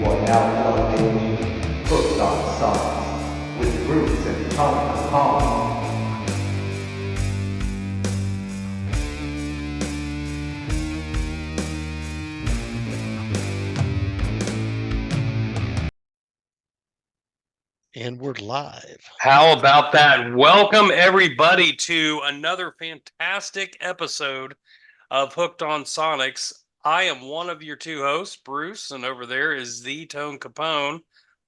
are now plugged into Hooked on Sonics with Bruce and Tony Kong. And we're live. How about that? Welcome, everybody, to another fantastic episode of Hooked on Sonics. I am one of your two hosts, Bruce, and over there is the Tone Capone,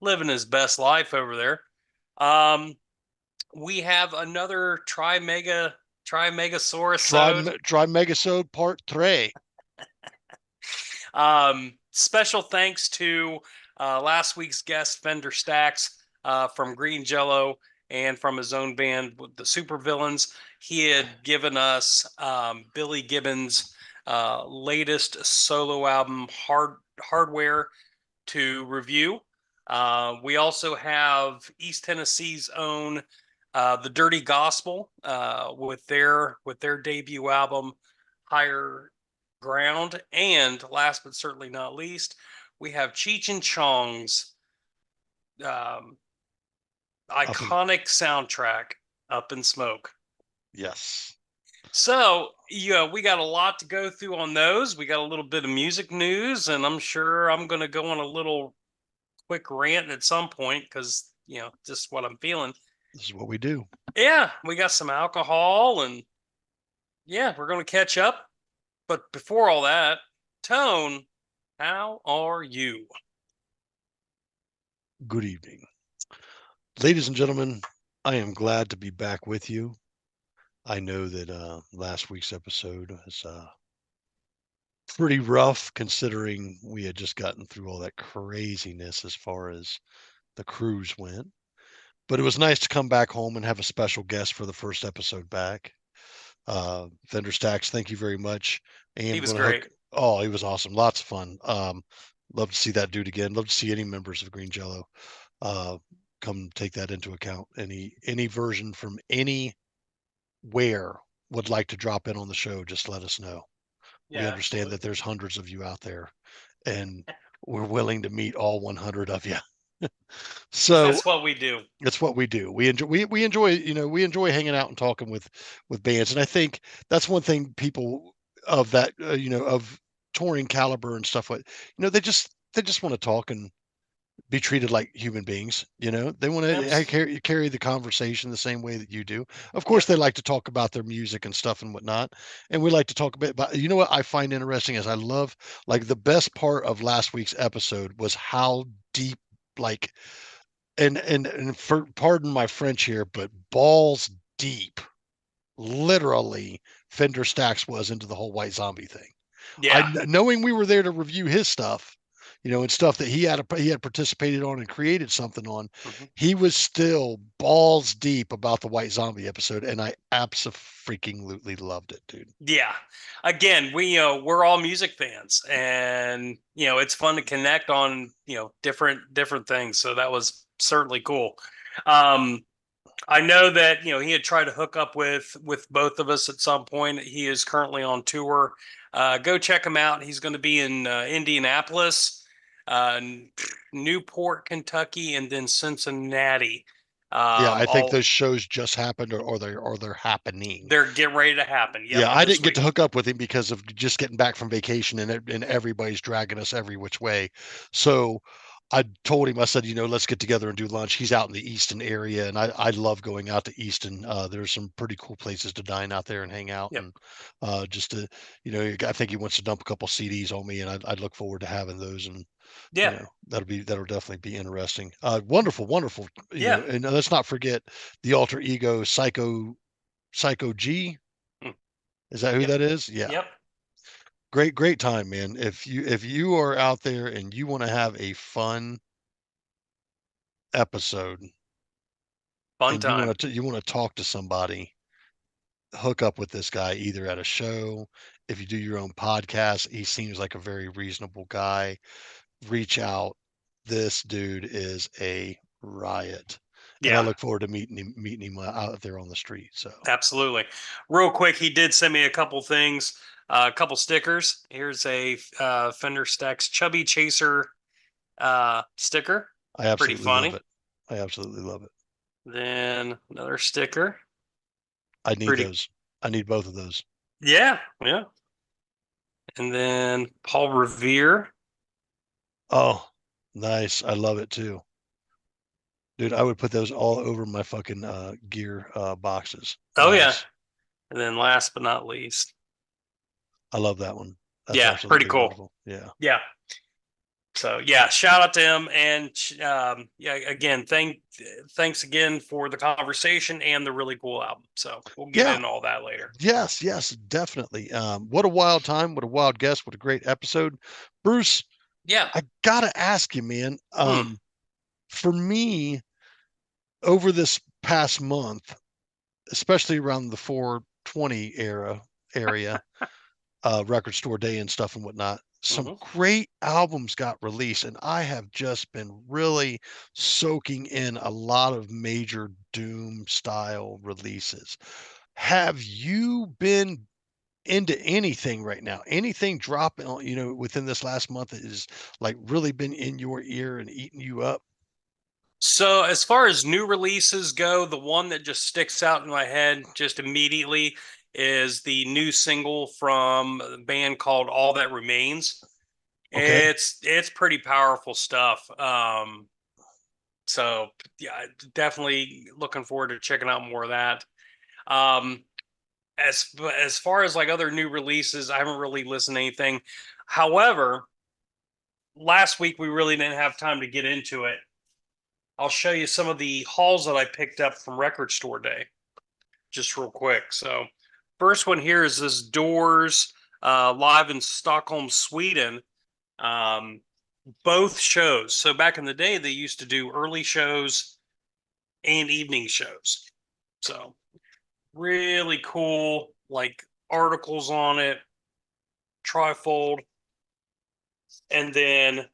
living his best life over there. We have another Trimegasaurus. Try Megasode Part 3. Special thanks to last week's guest, Fender Staxx, from Green Jellÿ and from his own band, the Supervillains. He had given us Billy Gibbons' latest solo album, Hardware, to review. We also have East Tennessee's own The Dirty Gospel with their debut album, Higher Ground. And last but certainly not least, we have Cheech and Chong's iconic soundtrack, Up in Smoke. Yes. So, we got a lot to go through on those. We got a little bit of music news, and I'm sure I'm going to go on a little quick rant at some point because, just what I'm feeling. This is what we do. Yeah, we got some alcohol, and we're going to catch up. But before all that, Tone, how are you? Good evening. Ladies and gentlemen, I am glad to be back with you. I know that last week's episode was pretty rough considering we had just gotten through all that craziness as far as the cruise went. But it was nice to come back home and have a special guest for the first episode back. Fender Staxx, thank you very much. And he was great. He was awesome. Lots of fun. Love to see that dude again. Love to see any members of Green Jellÿ come take that into account. Any version from anywhere would like to drop in on the show, just let us know. We understand that there's hundreds of you out there, and we're willing to meet all 100 of you. So that's what we do. That's what we do. We enjoy hanging out and talking with bands, and I think that's one thing people of that of touring caliber and stuff like they just want to talk and be treated like human beings. They want to carry the conversation the same way that you do. Of course, they like to talk about their music and stuff and whatnot, and we like to talk a bit about. What I find interesting is I love, like, the best part of last week's episode was how deep, like, and for, pardon my French here, but balls deep, literally, Fender Staxx was into the whole White Zombie thing. Yeah. Knowing we were there to review his stuff, and stuff that he had participated on and created something on, he was still balls deep about the White Zombie episode, and I absolutely loved it, dude. Yeah. Again, we're all music fans, and it's fun to connect on different things. So that was certainly cool. I know that he had tried to hook up with both of us at some point. He is currently on tour. Go check him out. He's going to be in Indianapolis, Newport, Kentucky, and then Cincinnati. I think those shows just happened, or they're happening. They're getting ready to happen. Yep, I didn't get to hook up with him because of just getting back from vacation, and everybody's dragging us every which way. So I told him, I said, let's get together and do lunch. He's out in the Easton area, and I love going out to Easton. There's some pretty cool places to dine out there and hang out. Yep. And just to, I think he wants to dump a couple CDs on me, and I'd look forward to having those. And that'll definitely be interesting. Wonderful. And let's not forget the alter ego Psycho G. Is that who that is? Yeah. Yep. Great time, man. If you are out there and you want to have a fun episode, time, you want to talk to somebody, hook up with this guy either at a show. If you do your own podcast, he seems like a very reasonable guy. Reach out. This dude is a riot. Yeah. And I look forward to meeting him out there on the street. So absolutely. Real quick, he did send me a couple things. A couple stickers. Here's a Fender Staxx Chubby Chaser sticker. I absolutely funny. love it. I absolutely love it. Then another sticker. I need Pretty- those. I need both of those. Yeah, yeah. And then Paul Revere. Oh, nice. I love it too. Dude, I would put those all over my fucking gear boxes. Oh yeah. Nice. And then last but not least. I love that one. That's Yeah, pretty absolutely cool. wonderful. Yeah. Yeah. So yeah, shout out to him, and yeah, again, thanks again for the conversation and the really cool album. So we'll get Yeah. into all that later. Yes, yes, definitely. What a wild time, what a wild guest, what a great episode. Bruce, Yeah. I gotta ask you, man. For me, over this past month, especially around the 420 area, record store day and stuff and whatnot, some great albums got released, and I have just been really soaking in a lot of major doom style releases. Have you been into anything right now? Anything dropping, within this last month that is like really been in your ear and eating you up? So as far as new releases go, the one that just sticks out in my head just immediately is the new single from a band called All That Remains. Okay. It's pretty powerful stuff. So yeah, definitely looking forward to checking out more of that. Um, as far as like other new releases, I haven't really listened to anything. However, last week we really didn't have time to get into it. I'll show you some of the hauls that I picked up from Record Store Day, just real quick. So, first one here is this Doors live in Stockholm, Sweden. Both shows. So back in the day, they used to do early shows and evening shows. So really cool, like articles on it, trifold. And then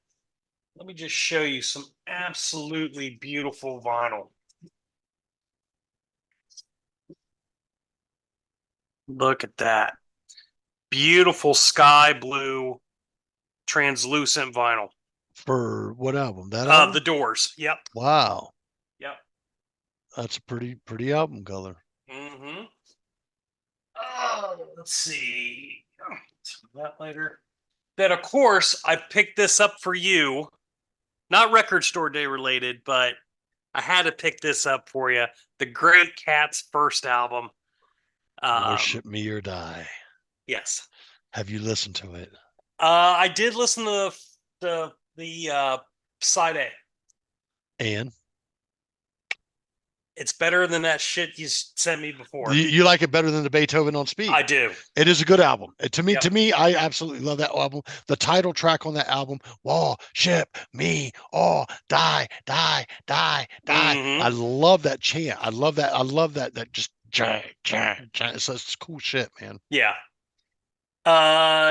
let me just show you some absolutely beautiful vinyl. Look at that. Beautiful sky blue translucent vinyl. For what album? That album? The Doors. Yep. Wow. Yep. That's a pretty album color. Mm-hmm. Oh, let's see. That later. Then, of course, I picked this up for you. Not Record Store Day related, but I had to pick this up for you. The Great Cats' first album. Worship Me or Die. Yes. Have you listened to it? I did listen to the side A. And It's better than that shit you sent me before. you like it better than the Beethoven on Speed? I do. It is a good album. To me, Yep. I absolutely love that album. The title track on that album, "Worship Me or Die, Die, Die, Die." Mhm. I love that chant. I love that. I love that. That just chant. It's cool shit, man. Yeah.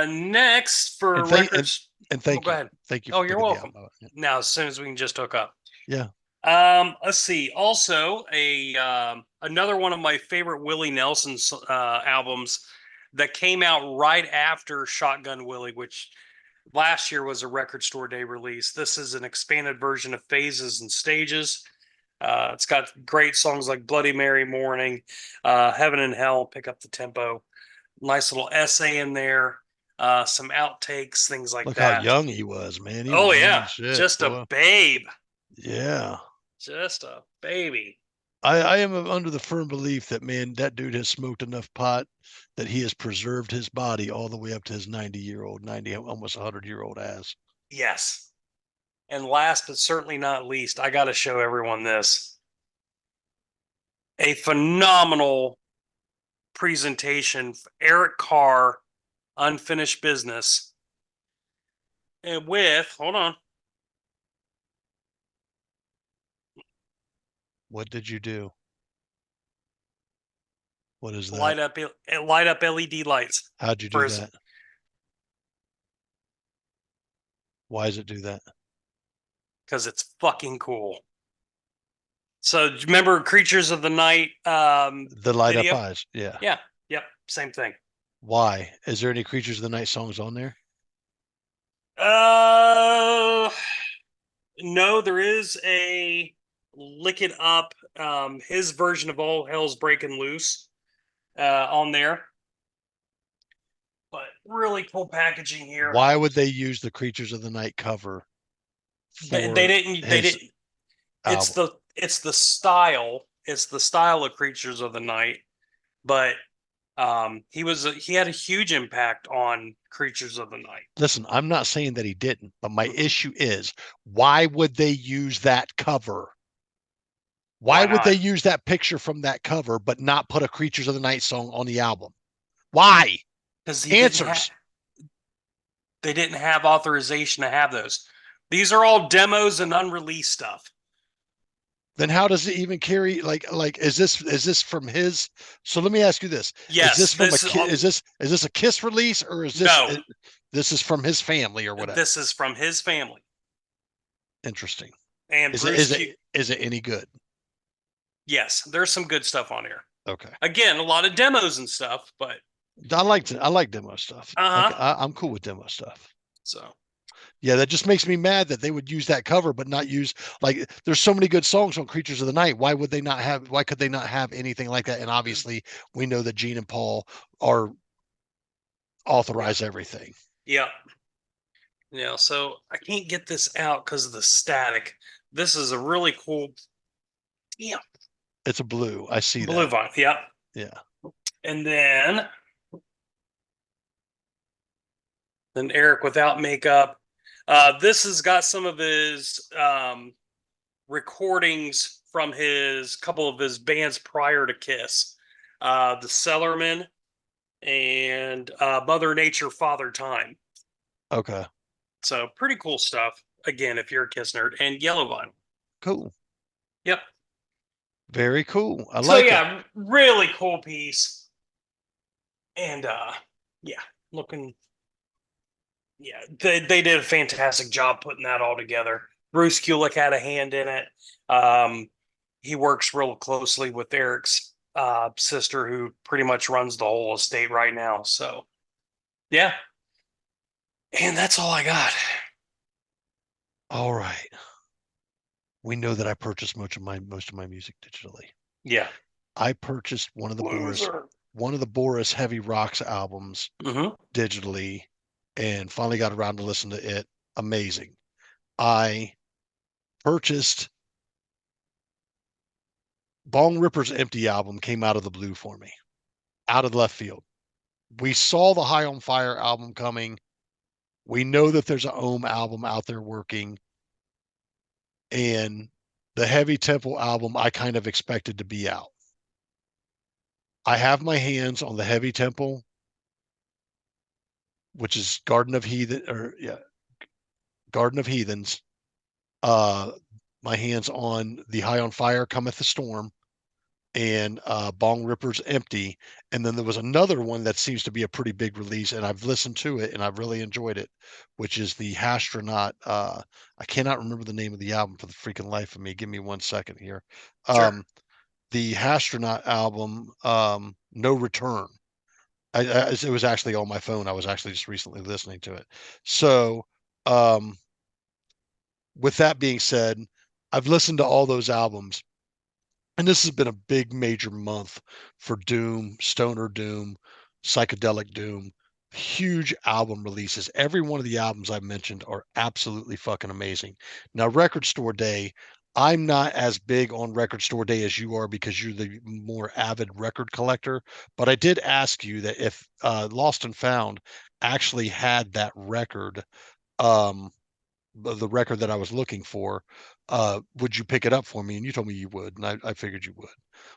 Next for records. And thank go you. ahead. Thank you. Oh, for you're picking the welcome. album out. Yeah. Now, as soon as we can just hook up. Yeah. Let's see. Also, another one of my favorite Willie Nelson albums that came out right after Shotgun Willie, which last year was a Record Store Day release. This is an expanded version of Phases and Stages. It's got great songs like Bloody Mary Morning, Heaven and Hell, Pick Up the Tempo. Nice little essay in there. Some outtakes, things like Look that. how young he was, man. He Oh was yeah, young as shit, just boy. a babe. Yeah. Just a baby. I am under the firm belief that, man, that dude has smoked enough pot that he has preserved his body all the way up to his 90, almost 100-year-old ass. Yes. And last but certainly not least, I got to show everyone this. A phenomenal presentation, Eric Carr, Unfinished Business. And hold on. What did you do? What is that? Light up LED lights. How'd you do that? Why does it do that? Because it's fucking cool. So remember Creatures of the Night The light video? up eyes. Yeah. Yeah. Yep. Same thing. Why? Is there any Creatures of the Night songs on there? No, there is a Lick It Up, his version of All Hell's Breaking Loose on there. But really cool packaging here. Why would they use the Creatures of the Night cover They for didn't. They his didn't. It's album? the style. It's the style of Creatures of the Night. But he had a huge impact on Creatures of the Night. Listen, I'm not saying that he didn't, but my issue is, why would they use that cover? Why would they use that picture from that cover, but not put a Creatures of the Night song on the album? Why? Because Answers. they didn't have authorization to have those. These are all demos and unreleased stuff. Then how does it even carry? Like, is this from his? So let me ask you this: Yes, is this a Kiss release, or is this No. This is from his family or whatever? This is from his family. Interesting. And is it any good? Yes, there's some good stuff on here. Okay. Again, a lot of demos and stuff, but I like demo stuff. I'm cool with demo stuff. So yeah, that just makes me mad that they would use that cover, but not use, like, there's so many good songs on Creatures of the Night. Why could they not have anything like that? And obviously we know that Gene and Paul are authorize everything. Yeah. Yeah. So I can't get this out because of the static. This is a really cool. Yeah. It's a blue. I see blue that. vinyl. Yeah. Yeah. And then Eric Without Makeup. This has got some of his recordings from his couple of his bands prior to Kiss. The Cellarman and Mother Nature, Father Time. Okay. So pretty cool stuff. Again, if you're a Kiss nerd, and Yellow Vinyl. Cool. Yep. Very cool. I like it. Really cool piece. And looking. Yeah, they did a fantastic job putting that all together. Bruce Kulick had a hand in it. He works real closely with Eric's sister, who pretty much runs the whole estate right now. So, yeah. And that's all I got. All right. We know that I purchased most of my music digitally. Yeah. I purchased one of the Boris Heavy Rocks albums digitally, and finally got around to listen to it. Amazing. I purchased Bong Ripper's Empty album, came out of the blue for me, out of left field. We saw the High on Fire album coming. We know that there's an Ohm album out there working. And the Heavy Temple album, I kind of expected to be out. I have my hands on the Heavy Temple, which is Garden of Heathens. My hands on the High on Fire, Cometh the Storm, and Bong Ripper's Empty. And then there was another one that seems to be a pretty big release, and I've listened to it and I've really enjoyed it, which is the Hastronaut. I cannot remember the name of the album for the freaking life of me. Give me 1 second here. Sure. The Hastronaut album, No Return. It was actually on my phone. I was actually just recently listening to it. So with that being said, I've listened to all those albums. And this has been a big major month for Doom, Stoner Doom, Psychedelic Doom, huge album releases. Every one of the albums I mentioned are absolutely fucking amazing. Now, Record Store Day, I'm not as big on Record Store Day as you are because you're the more avid record collector. But I did ask you that if Lost and Found actually had that record, the record that I was looking for, would you pick it up for me? And you told me you would, and I figured you would.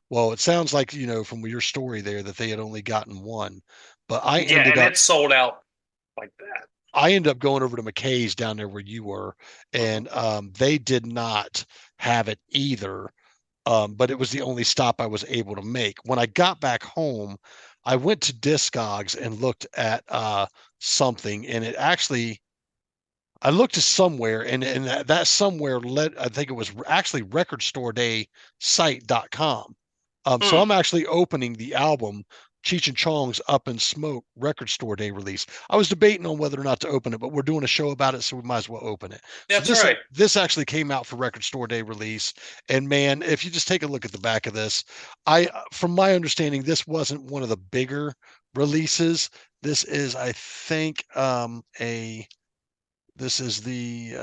Well, it sounds like, from your story there, that they had only gotten one, but it sold out like that. I ended up going over to McKay's down there where you were, and they did not have it either. But it was the only stop I was able to make. When I got back home, I went to Discogs and looked at something, and it actually, I looked at somewhere, and that somewhere led, I think it was actually recordstoredaysite.com. So I'm actually opening the album Cheech and Chong's Up in Smoke record store day release. I was debating on whether or not to open it, but we're doing a show about it, so we might as well open it. That's so right. This actually came out for record store day release. And man, if you just take a look at the back of this, from my understanding, this wasn't one of the bigger releases. This is, I think, this is the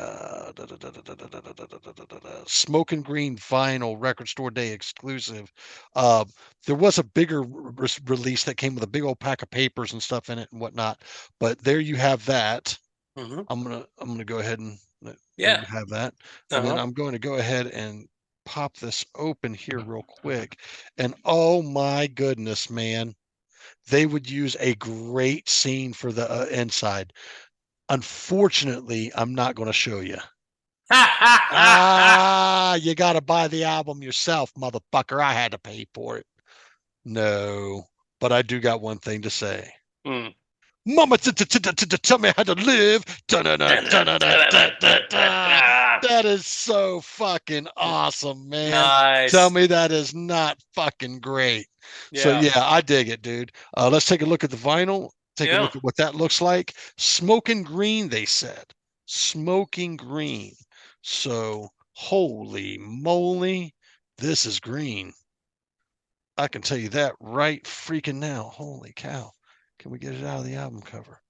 Smoke and Green vinyl record store day exclusive. There was a bigger release that came with a big old pack of papers and stuff in it and whatnot. But there you have that. Mhm. I'm gonna go ahead and there Yeah. you have that. And then Uh-huh. I'm going to go ahead and pop this open here real quick. And oh my goodness, man, they would use a great scene for the inside. Unfortunately, I'm not going to show you. You got to buy the album yourself, motherfucker. I had to pay for it. No, but I do got one thing to say. Mm. Mama, tell me how to live. That is so fucking awesome, man. Nice. Tell me that is not fucking great. So Yeah. yeah, I dig it, dude. Let's take a look at the vinyl. Take a Yeah. look at what that looks like. Smoking green, they said. Smoking green. So holy moly, this is green. I can tell you that right freaking now. Holy cow. Can we get it out of the album cover?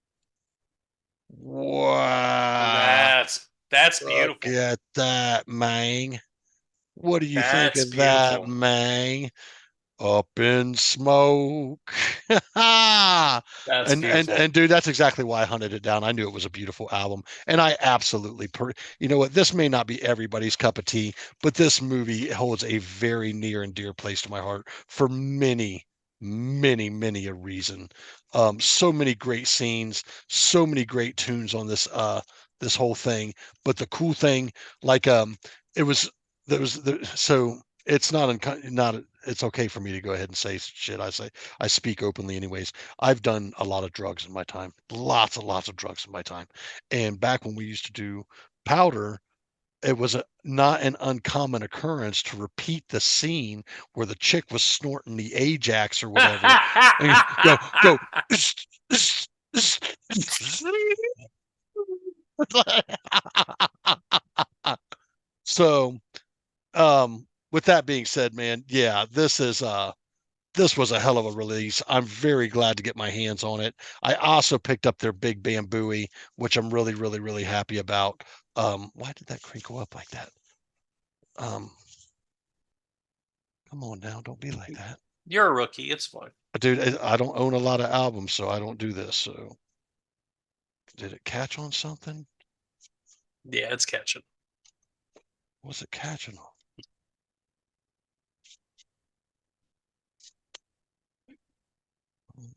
Wow. That's Look beautiful. at that, man. What do you think That's of that, beautiful. man? Up in smoke. That's beautiful. And dude, that's exactly why I hunted it down. I knew it was a beautiful album, and I absolutely you know what, this may not be everybody's cup of tea, but this movie holds a very near and dear place to my heart for many a reason. So many great scenes, so many great tunes on this whole thing. But the cool thing, like it was there was the so it's not it's okay for me to go ahead and say shit. I speak openly anyways. I've done a lot of drugs in my time, lots and lots of drugs in my time. And back when we used to do powder, it was not an uncommon occurrence to repeat the scene where the chick was snorting the Ajax or whatever. And go. So, with that being said, man, yeah, this was a hell of a release. I'm very glad to get my hands on it. I also picked up their big bambooey, which I'm really happy about. Why did that crinkle up like that? Come on now, don't be like that. You're a rookie. It's fine. Dude, I don't own a lot of albums, so I don't do this. So did it catch on something? Yeah, it's catching. What's it catching on?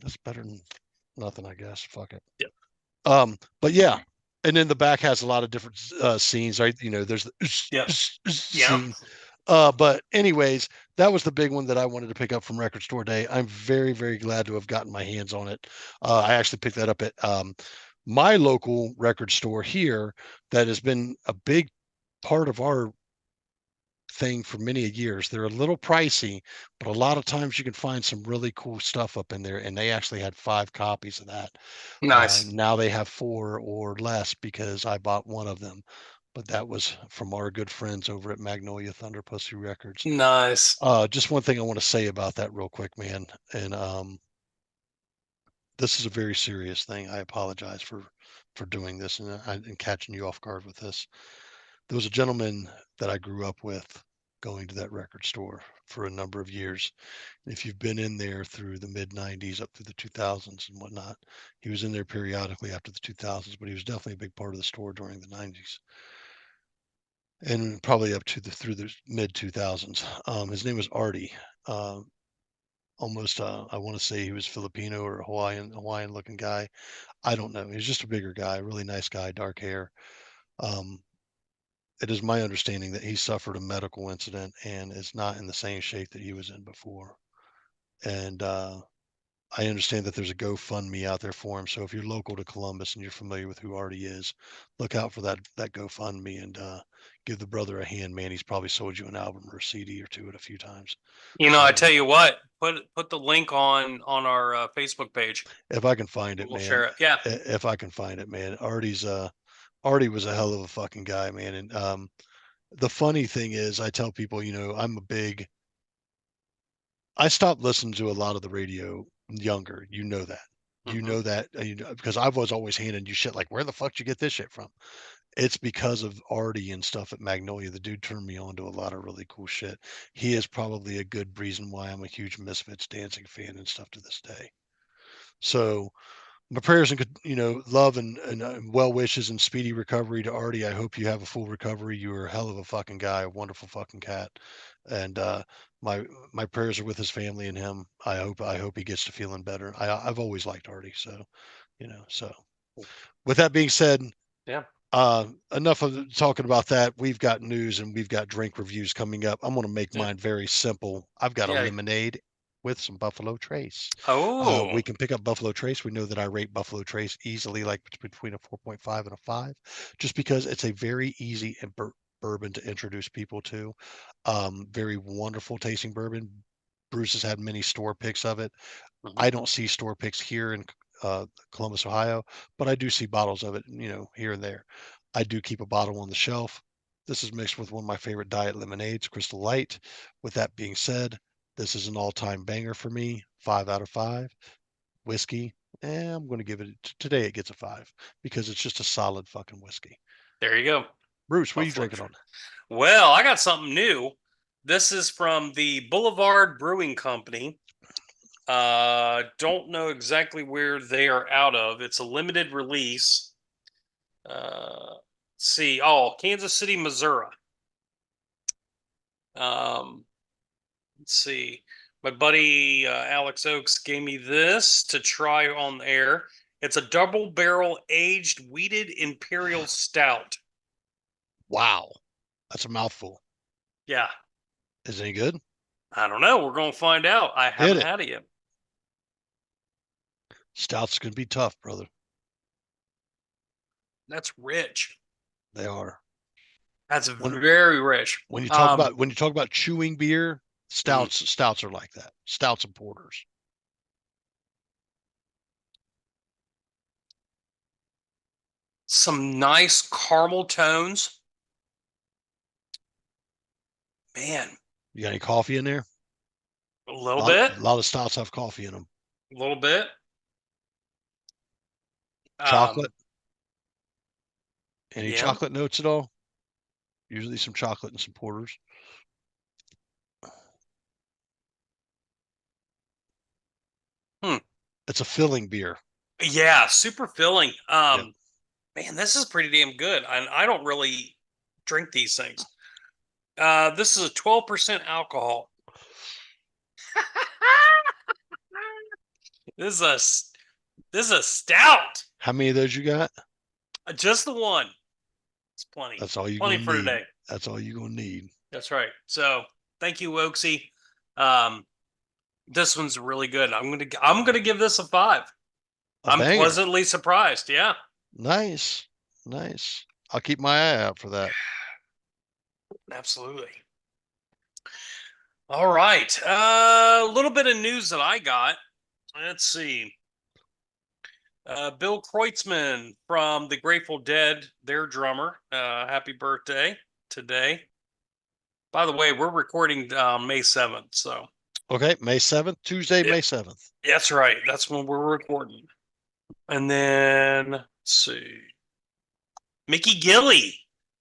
That's better than nothing, I guess. Fuck it. Yeah. But yeah, and then the back has a lot of different scenes, right? You know, there's the Yep. scene. But anyways, that was the big one that I wanted to pick up from Record Store Day. I'm very glad to have gotten my hands on it. I actually picked that up at my local record store here that has been a big part of our thing for many years. They're a little pricey, but a lot of times you can find some really cool stuff up in there. And they actually had 5 copies of that. Nice. Now they have 4 or less because I bought one of them. But that was from our good friends over at Magnolia Thunder Pussy Records. Nice. Just one thing I want to say about that real quick, man. And this is a very serious thing. I apologize for doing this and catching you off guard with this. There was a gentleman that I grew up with going to that record store for a number of years. If you've been in there through the mid 90s up through the 2000s and whatnot, he was in there periodically after the 2000s, but he was definitely a big part of the store during the 90s and probably up to through the mid 2000s. His name was Artie. Almost, I want to say he was Filipino or Hawaiian looking guy. I don't know. He was just a bigger guy, really nice guy, dark hair. It is my understanding that he suffered a medical incident and is not in the same shape that he was in before. And I understand that there's a GoFundMe out there for him. So if you're local to Columbus and you're familiar with who Artie is, look out for that GoFundMe and give the brother a hand, man. He's probably sold you an album or a CD or two a few times. You know, So, I tell you what, put the link on our Facebook page. if I can find it, We'll man. share it. Yeah. If I can find it, man. Artie was a hell of a fucking guy, man. And the funny thing is, I tell people, I stopped listening to a lot of the radio younger. You know that. You Mhm. know that because I was always handing you shit like, where the fuck did you get this shit from? It's because of Artie and stuff at Magnolia. The dude turned me on to a lot of really cool shit. He is probably a good reason why I'm a huge Misfits dancing fan and stuff to this day. So my prayers and love and well wishes and speedy recovery to Artie. I hope you have a full recovery. You are a hell of a fucking guy, a wonderful fucking cat, and my my prayers are with his family and him. I hope he gets to feeling better. I've always liked Artie, so so with that being said, Yeah. enough of talking about that. We've got news and we've got drink reviews coming up. I'm going to make Yeah. mine very simple. I've got a Yeah. lemonade with some Buffalo Trace. Oh. We can pick up Buffalo Trace. We know that I rate Buffalo Trace easily, like between a 4.5 and a 5, just because it's a very easy and bourbon to introduce people to. Very wonderful tasting bourbon. Bruce has had many store picks of it. Mhm. I don't see store picks here in Columbus, Ohio, but I do see bottles of it, here and there. I do keep a bottle on the shelf. This is mixed with one of my favorite diet lemonades, Crystal Light. With that being said, this is an all-time banger for me. 5 out of 5. Whiskey, I'm going to give it today. It gets a 5 because it's just a solid fucking whiskey. There you go. Bruce, what are you Buffalo drinking on? Well, I got something new. This is from the Boulevard Brewing Company. Don't know exactly where they are out of. It's a limited release. Let's see. Oh, Kansas City, Missouri. Let's see. My buddy Alex Oakes gave me this to try on the air. It's a double barrel aged wheated imperial stout. Wow, that's a mouthful. Yeah. Is it any good? I don't know. We're going to find out. I haven't had it yet. Stouts can be tough, brother. That's rich. They are. That's very rich. When you talk about chewing beer, stouts are like that. Stouts and porters. Some nice caramel tones. Man, You got any coffee in there? a little bit. A lot of stouts have coffee in them. A little bit. Chocolate? Any Yeah. chocolate notes at all? Usually some chocolate and some porters. It's a filling beer. Yeah, super filling. Yeah. Man, this is pretty damn good. I don't really drink these things. This is a 12% alcohol. This is a stout. How many of those you got? Just the one. It's plenty. That's all you Plenty gonna for need. today. That's all you're gonna need. That's right. So thank you, Oaksy. This one's really good. I'm gonna give this a 5. I'm banger. pleasantly surprised. Yeah. Nice. I'll keep my eye out for that. Absolutely. All right. A little bit of news that I got. Let's see. Bill Kreutzmann from the Grateful Dead, their drummer. Happy birthday today. By the way, we're recording May 7th. So. Okay, May 7th, Tuesday, May 7th. That's right. That's when we're recording. And then, let's see. Mickey Gilley.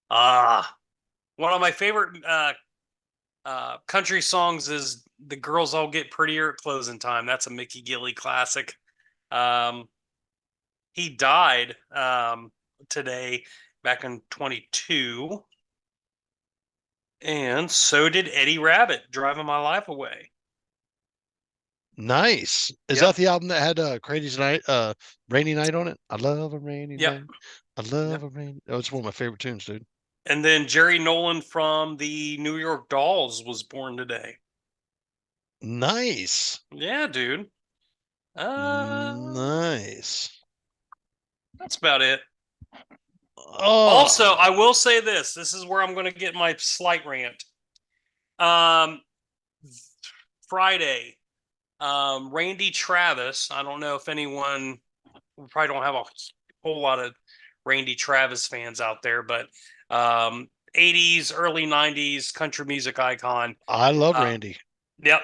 One of my favorite country songs is The Girls All Get Prettier at Closing Time. That's a Mickey Gilley classic. He died today, back in 22. And so did Eddie Rabbitt, Driving My Life Away. Nice. Is that the album that had Crazy Night, Rainy Night on it? I love a rainy night. I love a rainy. Oh, it's one of my favorite tunes, dude. And then Jerry Nolan from the New York Dolls was born today. Nice. Yeah, dude. Nice. That's about it. Oh, Also, I will say this. This is where I'm going to get my slight rant. Friday, Randy Travis. I don't know if anyone, we probably don't have a whole lot of Randy Travis fans out there, but 80s, early 90s country music icon. I love Randy. Yep.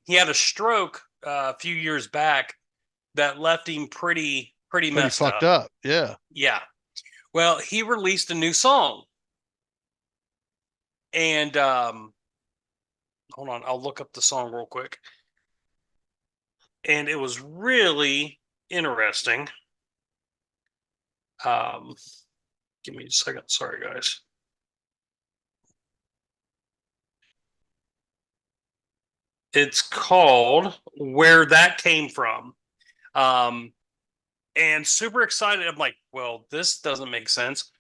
He had a stroke a few years back that left him pretty messed fucked up. Yeah. Yeah. Well, he released a new song. And hold on, I'll look up the song real quick. And it was really interesting. Give me a second. Sorry, guys. It's called Where That Came From. And super excited. I'm like, well, this doesn't make sense.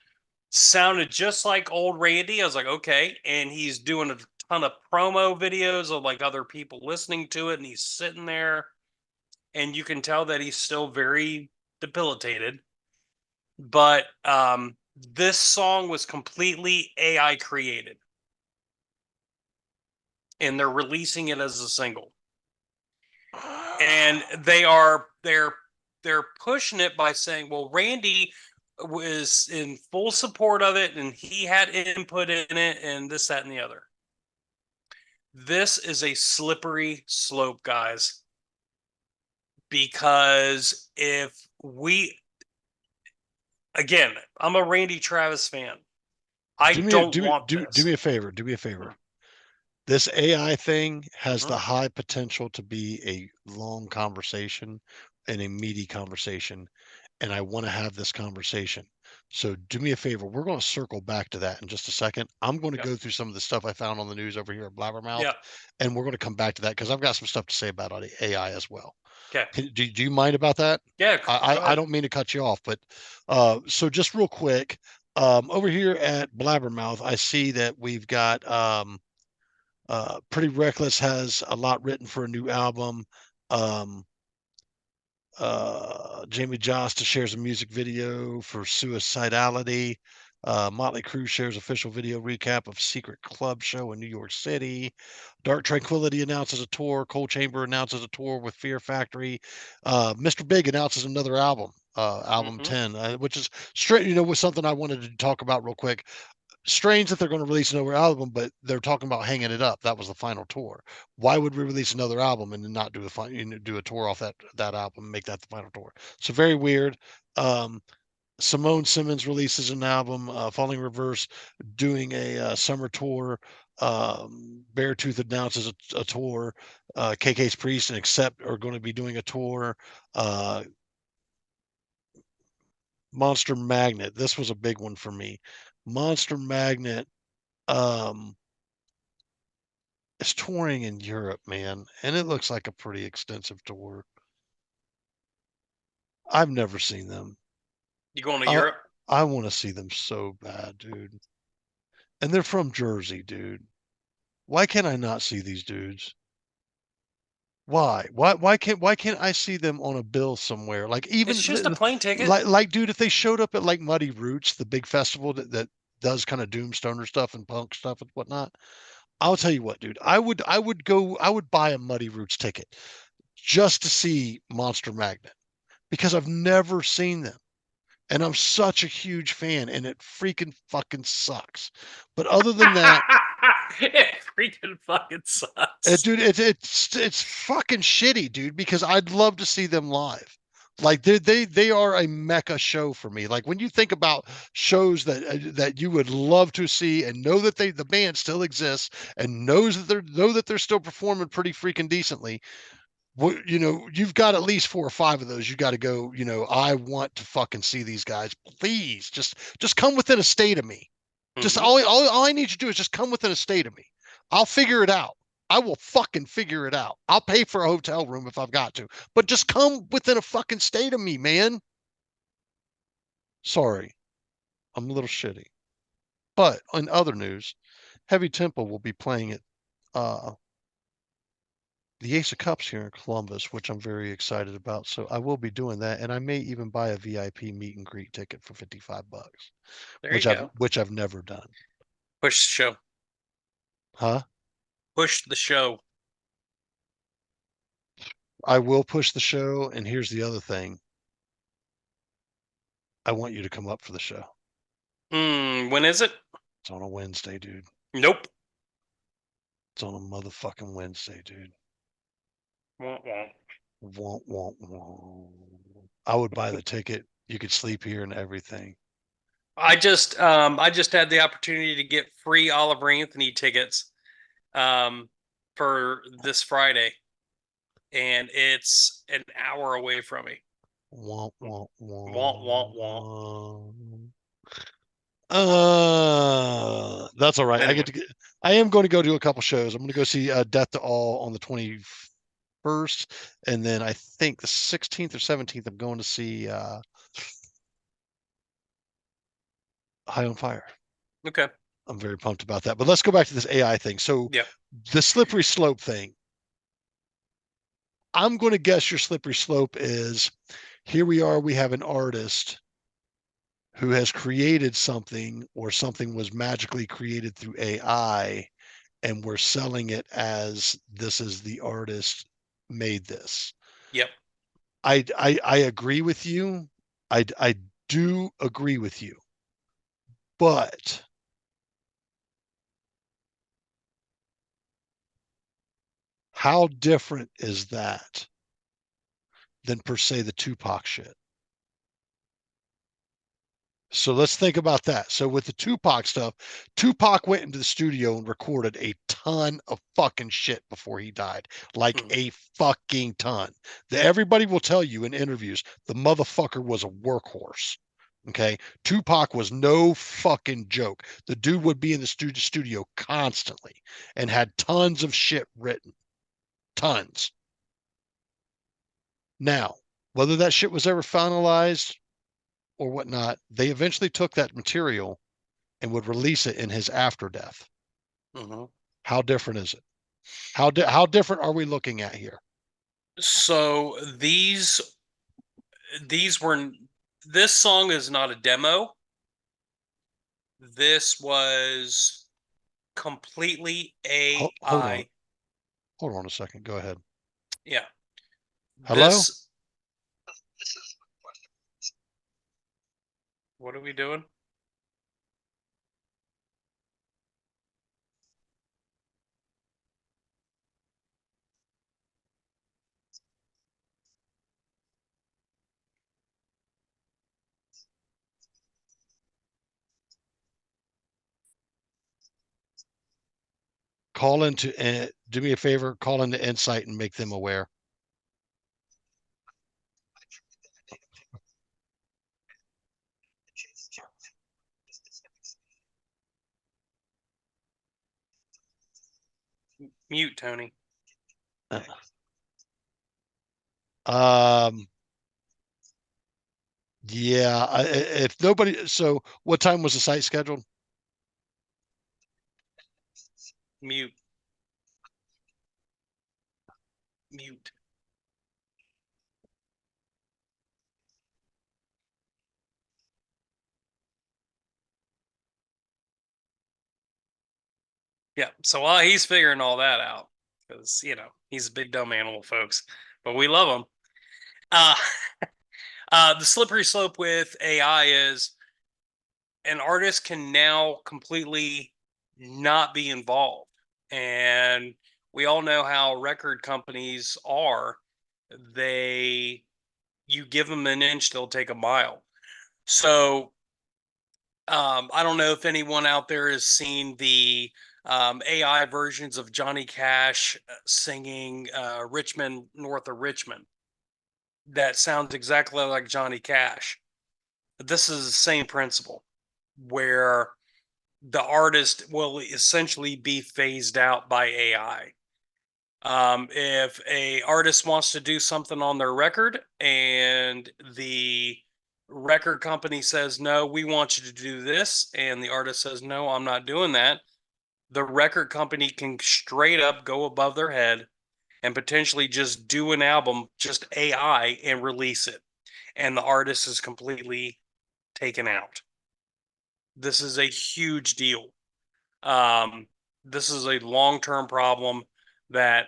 Sounded just like old Randy. I was like, okay. And he's doing a ton of promo videos of like other people listening to it. And he's sitting there. And you can tell that he's still very debilitated. But this song was completely AI created. And they're releasing it as a single. And they're pushing it by saying, well, Randy was in full support of it and he had input in it and this, that, and the other. This is a slippery slope, guys. Because if we, again, I'm a Randy Travis fan. I don't want this. Do me a favor. Do me a favor. This AI thing has the high potential to be a long conversation and a meaty conversation. And I want to have this conversation. So do me a favor. We're going to circle back to that in just a second. I'm going to go through some of the stuff I found on the news over here at Blabbermouth. And we're going to come back to that because I've got some stuff to say about AI as well. Okay. Do you mind about that? Yeah. I don't mean to cut you off, but so just real quick, over here at Blabbermouth, I see that we've got Pretty Reckless has a lot written for a new album. Jamie Josta shares a music video for Suicidality. Motley Crue shares official video recap of Secret Club show in New York City. Dark Tranquility announces a tour. Cold Chamber announces a tour with Fear Factory. Mr. Big announces another album, album 10, which is straight, was something I wanted to talk about real quick. Strange that they're going to release another album, but they're talking about hanging it up. That was the final tour. Why would we release another album and then not do do a tour off that album and make that the final tour? So very weird. Simone Simmons releases an album. Falling Reverse doing a summer tour. Beartooth announces a tour. KK's Priest and Accept are going to be doing a tour. Monster Magnet. This was a big one for me. Monster Magnet is touring in Europe, man, and it looks like a pretty extensive tour. I've never seen them. You going to Europe? I want to see them so bad, dude. And they're from Jersey, dude. Why can't I not see these dudes? Why? Why can't I see them on a bill somewhere? Like even it's just a plane ticket. Like dude, if they showed up at like Muddy Roots, the big festival that does kind of doomstoner stuff and punk stuff and whatnot, I'll tell you what, dude. I would buy a Muddy Roots ticket just to see Monster Magnet because I've never seen them. And I'm such a huge fan, and it freaking fucking sucks. But other than that, it freaking fucking sucks. Dude, it's fucking shitty, dude, because I'd love to see them live. Like they are a mecca show for me. Like when you think about shows that you would love to see and know that the band still exists and know that they're still performing pretty freaking decently. You've got at least 4 or 5 of those. You got to go. I want to fucking see these guys. Please, just come within a state of me. Just all I need you to do is just come within a state of me. I'll figure it out. I will fucking figure it out. I'll pay for a hotel room if I've got to, but just come within a fucking state of me, man. Sorry, I'm a little shitty. But in other news, Heavy Tempo will be playing at the the Ace of Cups here in Columbus, which I'm very excited about. So I will be doing that, and I may even buy a VIP meet and greet ticket for $55, There you go. which I've never done. Push the show. Huh? Push the show. I will push the show, and here's the other thing. I want you to come up for the show. When is it? It's on a Wednesday, dude. Nope. It's on a motherfucking Wednesday, dude. Wah, wah. Womp, womp, womp. I would buy the ticket. You could sleep here and everything. I just had the opportunity to get free Oliver Anthony tickets for this Friday, and it's an hour away from me. Womp, womp, womp. Womp, womp, That's all right. Anyway. I am going to go do a couple shows. I'm going to go see Death to All on the 21st, and then I think the 16th or 17th I'm going to see High on Fire. Okay. I'm very pumped about that. But let's go back to this AI thing. So Yeah. the slippery slope thing. I'm going to guess your slippery slope is here we are, we have an artist who has created something, or something was magically created through AI, and we're selling it as this is the artist made this. Yep. I agree with you. I do agree with you. But how different is that than per se the Tupac shit? So let's think about that. So with the Tupac stuff, Tupac went into the studio and recorded a ton of fucking shit before he died. Like a fucking ton. Everybody will tell you in interviews, the motherfucker was a workhorse. Okay. Tupac was no fucking joke. The dude would be in the studio constantly and had tons of shit written. Tons. Now, whether that shit was ever finalized or whatnot, they eventually took that material and would release it in his after death. How different is it? How different are we looking at here? So this song is not a demo. This was completely AI. Hold on a second. Go ahead. Yeah. Hello? What are we doing? Call into, do me a favor, call into Insight and make them aware. Mute, Tony. Yeah, if nobody, so what time was the site scheduled? Mute. Mute. Yeah. So while he's figuring all that out, because he's a big dumb animal, folks, but we love him. The slippery slope with AI is an artist can now completely not be involved. And we all know how record companies are. You give them an inch, they'll take a mile. So I don't know if anyone out there has seen the AI versions of Johnny Cash singing Richmond, North of Richmond. That sounds exactly like Johnny Cash. This is the same principle where the artist will essentially be phased out by AI. If a artist wants to do something on their record and the record company says, no, we want you to do this, and the artist says, no, I'm not doing that, the record company can straight up go above their head and potentially just do an album, just AI, and release it. And the artist is completely taken out. This is a huge deal. This is a long-term problem that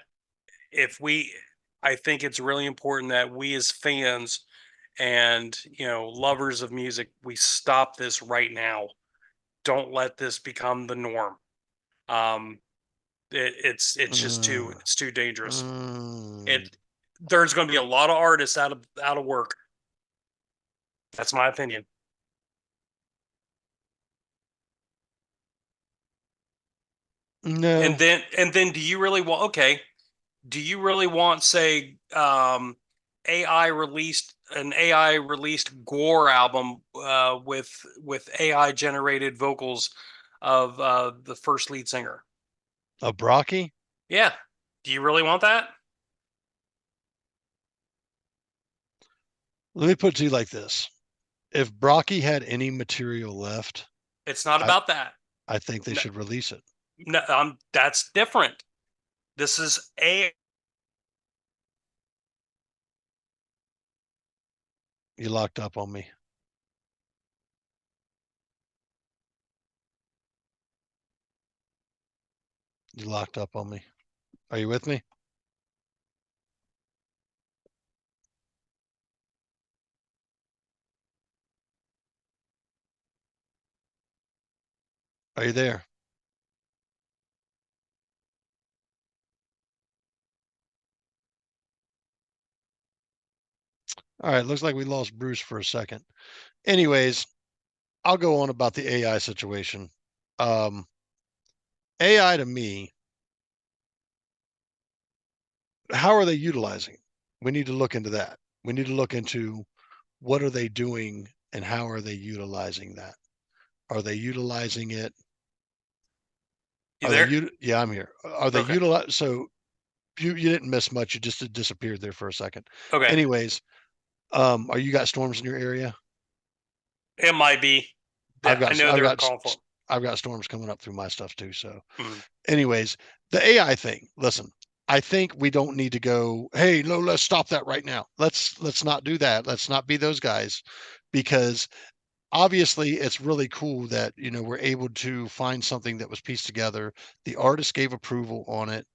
I think it's really important that we as fans and, lovers of music, we stop this right now. Don't let this become the norm. Um, it's just it's too dangerous. There's going to be a lot of artists out of work. That's my opinion. No. And then do you really want, okay, do you really want, say, AI released Gore album with AI generated vocals of the first lead singer? A Brocky? Yeah. Do you really want that? Let me put it to you like this. If Brocky had any material left, It's not about that. I think they No. should release it. No, that's different. This is You locked up on me. You locked up on me. Are you with me? Are you there? All right, looks like we lost Bruce for a second. Anyways, I'll go on about the AI situation. AI to me, how are they utilizing? We need to look into that. We need to look into what are they doing and how are they utilizing that? Are they utilizing it? You there? Yeah, I'm here. Are they Okay. so you didn't miss much. You just disappeared there for a second. Okay. Anyways, are you got storms in your area? It might be. I know they're calling for. I've got storms coming up through my stuff too. So, Mm. anyways, the AI thing. Listen, I think we don't need to go, hey, no, let's stop that right now. Let's not do that. Let's not be those guys, because obviously it's really cool that we're able to find something that was pieced together. The artist gave approval on it,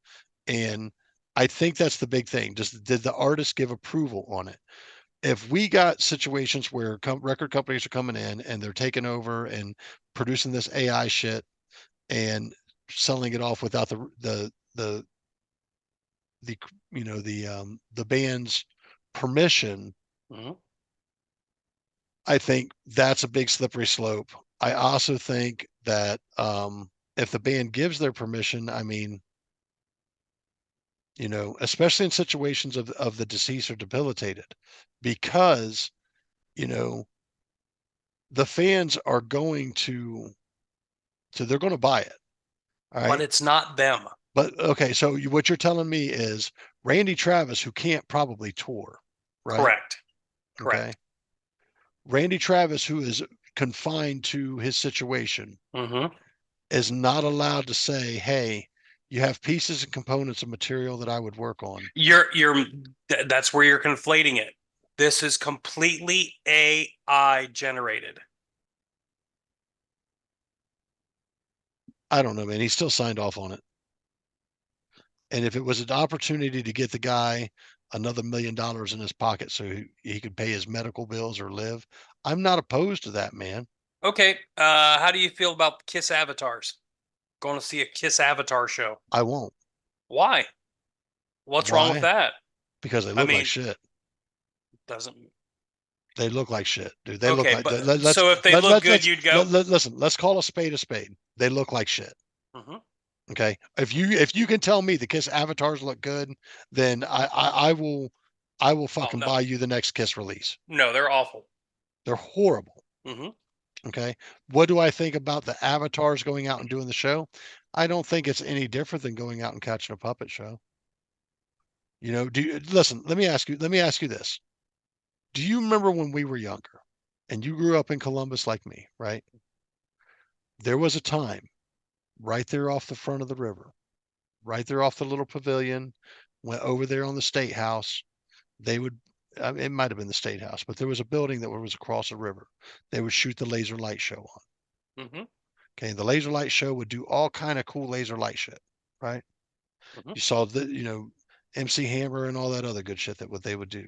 and I think that's the big thing. Just did the artist give approval on it? If we got situations where record companies are coming in and they're taking over and producing this AI shit and selling it off without the the band's permission, Mm-hmm. I think that's a big slippery slope. I also think that if the band gives their permission, I mean, especially in situations of the deceased or debilitated, because the fans are going to, so they're going to buy it. All right. But it's not them. But okay, so what you're telling me is Randy Travis, who can't probably tour, right? Correct. Okay. Correct. Randy Travis, who is confined to his situation, Mm-hmm. is not allowed to say, hey, you have pieces and components of material that I would work on. That's where you're conflating it. This is completely AI generated. I don't know, man. He still signed off on it. And if it was an opportunity to get the guy another $1 million in his pocket so he could pay his medical bills or live, I'm not opposed to that, man. Okay. How do you feel about Kiss avatars? Going to see a Kiss avatar show? I won't. Why? What's wrong with that? Because they look like shit. Doesn't. They look like shit, dude. They look like. So if they look good, you'd go. Listen, let's call a spade a spade. They look like shit. Mm-hmm. Okay. If you can tell me the Kiss avatars look good, then I will fucking buy you the next Kiss release. No, they're awful. They're horrible. Mm-hmm. Okay. What do I think about the avatars going out and doing the show? I don't think it's any different than going out and catching a puppet show. Listen, let me ask you this. Do you remember when we were younger and you grew up in Columbus like me, right? There was a time right there off the front of the river, right there off the little pavilion went over there on the State House. They would, it might have been the State House, but there was a building that was across the river. They would shoot the laser light show on. Mm-hmm. Okay, the laser light show would do all kind of cool laser light shit, right? Mm-hmm. You saw the, MC Hammer and all that other good shit that what they would do,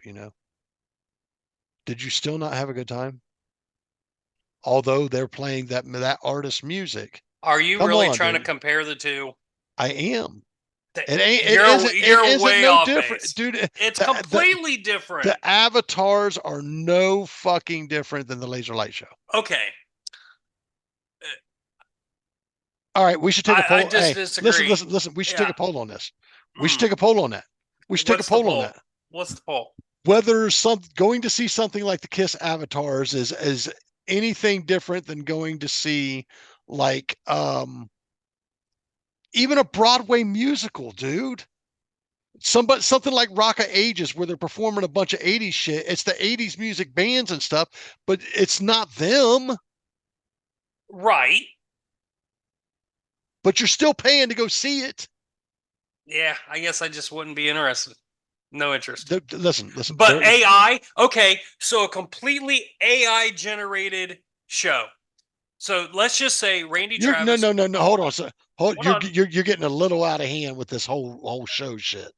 Did you still not have a good time? Although they're playing that artist's music. Are you Come really on, trying to dude. compare the two? I am. Th- It ain't. You're It isn't way no off different, base. dude. It's the- completely different. The avatars are no fucking different than the laser light show. Okay. All right, we should take a poll. I just Hey, disagree. listen. We should take a poll on this. We should Mm. take a poll on that. We should take a What's the poll on poll? that. What's the poll? Whether going to see something like the Kiss avatars is anything different than going to see like even a Broadway musical, dude. Something like Rock of Ages where they're performing a bunch of 80s shit. It's the 80s music bands and stuff, but it's not them. Right. But you're still paying to go see it. Yeah, I guess I just wouldn't be interested. No interest. Listen. But AI, okay, so a completely AI generated show. So let's just say Randy Travis. No. Hold on. Hold on. You're getting a little out of hand with this whole show shit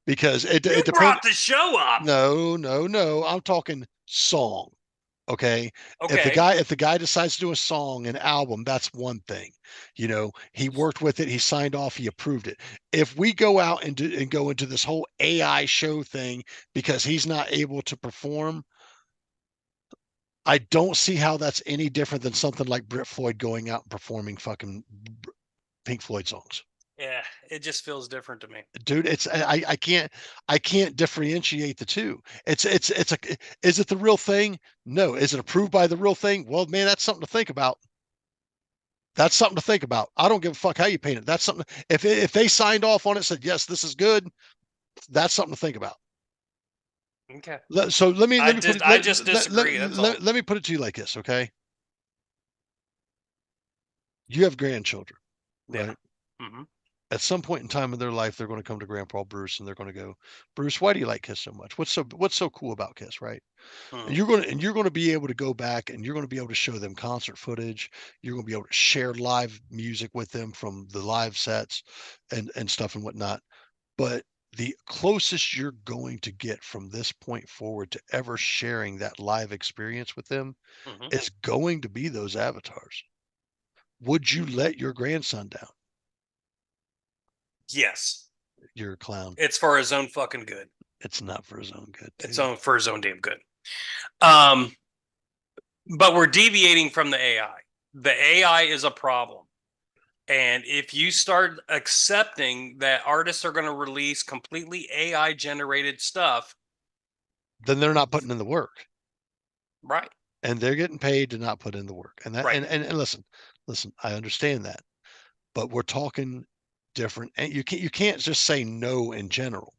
because it You depends. brought the show up. No. I'm talking song. Okay. Okay. If the guy decides to do a song, an album, that's one thing. He worked with it, he signed off, he approved it. If we go out and go into this whole AI show thing because he's not able to perform, I don't see how that's any different than something like Brit Floyd going out and performing fucking Pink Floyd songs. Yeah, it just feels different to me. Dude, I can't differentiate the two. Is it the real thing? No. Is it approved by the real thing? Well, man, that's something to think about. That's something to think about. I don't give a fuck how you paint it. That's something. If they signed off on it, said yes, this is good, that's something to think about. Okay. So let me I put just, it, I just disagree. That's all. let me put it to you like this, okay? You have grandchildren, right? Yeah. Mm-hmm. At some point in time in their life, they're going to come to Grandpa Bruce and they're going to go, Bruce, why do you like Kiss so much? What's so cool about Kiss, right? Mm. And you're going to be able to go back and you're going to be able to show them concert footage. You're going to be able to share live music with them from the live sets and stuff and whatnot. But the closest you're going to get from this point forward to ever sharing that live experience with them is going to be those avatars. Would you let your grandson down? Yes. You're a clown. It's for his own fucking good. It's not for his own good. Dude. It's for his own damn good. But we're deviating from the AI. The AI is a problem. And if you start accepting that artists are going to release completely AI generated stuff, then they're not putting in the work. Right. And they're getting paid to not put in the work. And that right. and listen, I understand that. But we're talking different, and you can't just say no in general.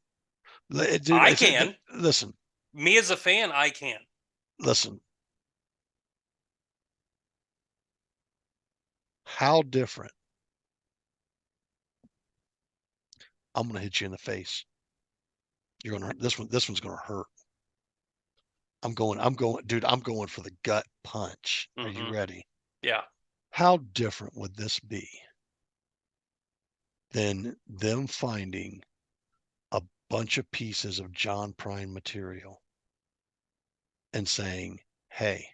Dude, I can. Listen. Me as a fan, I can. Listen. How different? I'm gonna hit you in the face. You're gonna this one's gonna hurt. I'm going, dude, I'm going for the gut punch. Are you ready? Yeah. How different would this be than them finding a bunch of pieces of John Prine material and saying, hey,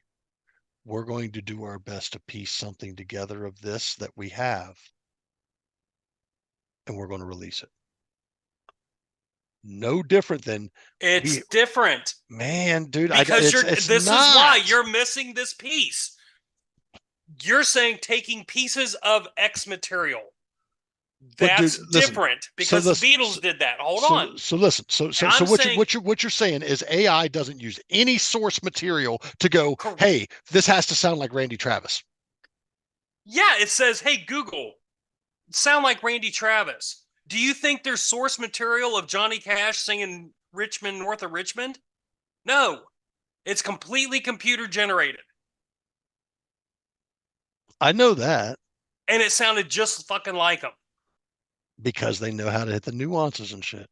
we're going to do our best to piece something together of this that we have, and we're going to release it. No different than it's different, man, dude. Because this is why you're missing this piece. You're saying taking pieces of X material. That's different because the Beatles did that. Hold on. So listen. So what you're saying is AI doesn't use any source material to go, hey, this has to sound like Randy Travis. Yeah, it says, hey, Google, sound like Randy Travis. Do you think there's source material of Johnny Cash singing Richmond, north of Richmond? No. It's completely computer generated. I know that. And it sounded just fucking like him. Because they know how to hit the nuances and shit.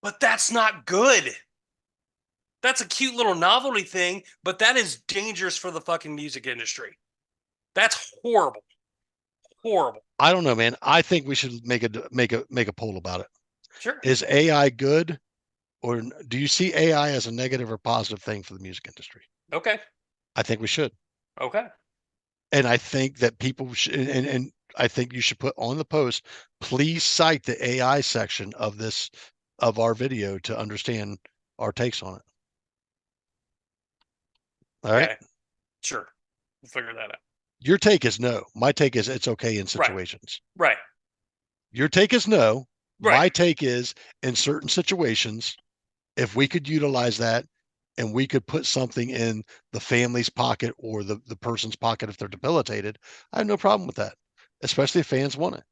But that's not good. That's a cute little novelty thing, but that is dangerous for the fucking music industry. That's horrible. Horrible. I don't know, man. I think we should make a poll about it. Sure. Is AI good, or do you see AI as a negative or positive thing for the music industry? Okay. I think we should. Okay. And I think that people should, and I think you should put on the post, please cite the AI section of our video to understand our takes on it. All right. Okay. Sure. We'll figure that out. Your take is no. My take is it's okay in situations. Right. Your take is no. Right. My take is in certain situations, if we could utilize that and we could put something in the family's pocket or the person's pocket if they're debilitated, I have no problem with that, especially if fans want it.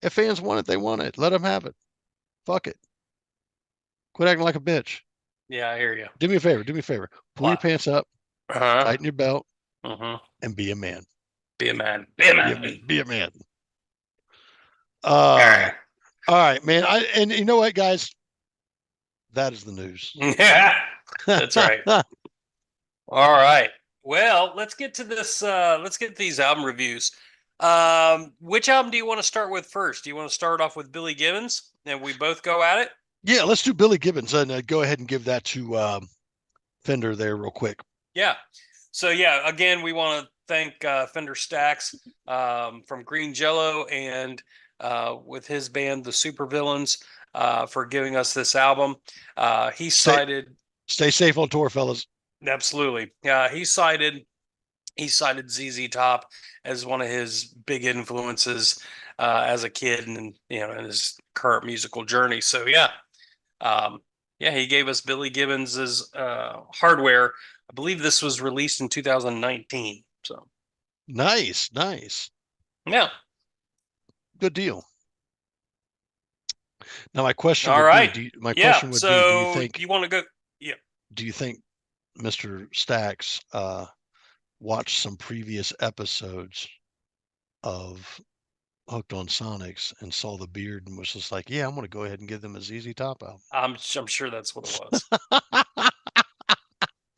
If fans want it, they want it. Let them have it. Fuck it. Quit acting like a bitch. Yeah, I hear you. Do me a favor. Do me a favor. Pull your pants up, tighten your belt, and be a man. Be a man. Be a man. Be a man. All right. All right, man. And you know what, guys? That is the news. Yeah, that's right. All right. Well, let's get to this. Let's get these album reviews. Which album do you want to start with first? Do you want to start off with Billy Gibbons and we both go at it? Yeah, let's do Billy Gibbons and go ahead and give that to Fender there real quick. Yeah. So yeah, again, we want to thank Fender Staxx from Green Jellÿ and with his band, the Supervillains, for giving us this album. He cited. Stay safe on tour, fellas. Absolutely. He cited ZZ Top as one of his big influences as a kid and in his current musical journey. So yeah. He gave us Billy Gibbons's Hardware. I believe this was released in 2019. So nice. Yeah. Good deal. Now my question All would right. be, question would be, do you think you want to go? Yeah. Do you think Mr. Staxx watched some previous episodes of Hooked on Sonics and saw the beard and was just like, yeah, I'm going to go ahead and give them a ZZ Top album? I'm sure that's what it was.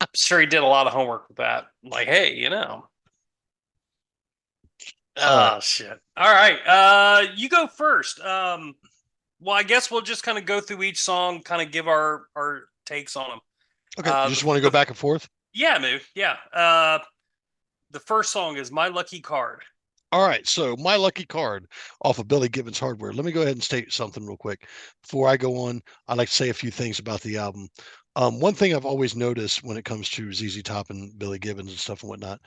I'm sure he did a lot of homework with that. Like, hey, shit. All right. You go first. Well, I guess we'll just kind of go through each song, kind of give our takes on them. Okay. You just want to go back and forth? Yeah, move. Yeah. The first song is My Lucky Card. All right. So My Lucky Card off of Billy Gibbons Hardware. Let me go ahead and state something real quick. Before I go on, I'd like to say a few things about the album. One thing I've always noticed when it comes to ZZ Top and Billy Gibbons and stuff and whatnot,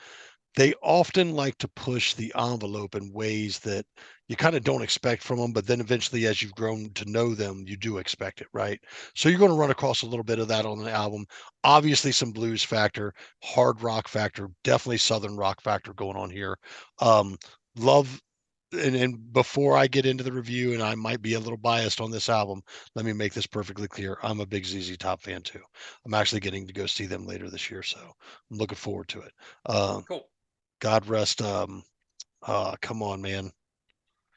they often like to push the envelope in ways that you kind of don't expect from them, but then eventually as you've grown to know them, you do expect it, right? So you're going to run across a little bit of that on the album. Obviously some blues factor, hard rock factor, definitely southern rock factor going on here. Love, and before I get into the review, and I might be a little biased on this album, let me make this perfectly clear. I'm a big ZZ Top fan too. I'm actually getting to go see them later this year, so I'm looking forward to it. Cool. God rest. Come on, man.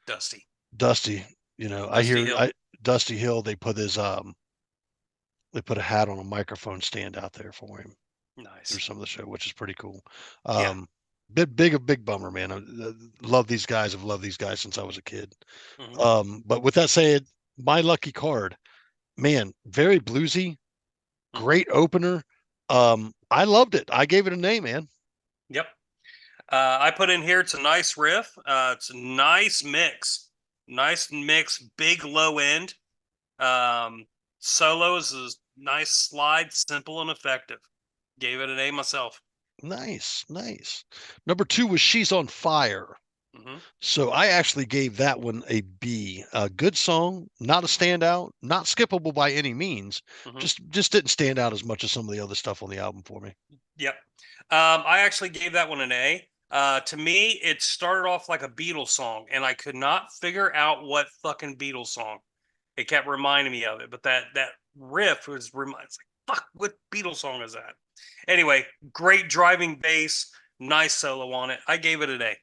Dusty. Dusty Hill. Dusty Hill. They put they put a hat on a microphone stand out there for him. Nice. Through some of the show, which is pretty cool. Yeah. Big bummer, man. I love these guys. I've loved these guys since I was a kid. Mm-hmm. But with that said, My Lucky Card, man, very bluesy, great opener. I loved it. I gave it a name, man. Yep. I put in here, it's a nice riff. It's a nice mix. Big low end. Solos is nice slide, simple and effective. Gave it an A myself. Nice. Number 2 was She's on Fire. Mm-hmm. So I actually gave that one a B. A good song, not a standout, not skippable by any means. Mm-hmm. Just didn't stand out as much as some of the other stuff on the album for me. Yep. I actually gave that one an A. To me, it started off like a Beatles song, and I could not figure out what fucking Beatles song. It kept reminding me of it, but that riff was it's like, fuck, what Beatles song is that? Anyway, great driving bass, nice solo on it. I gave it an A.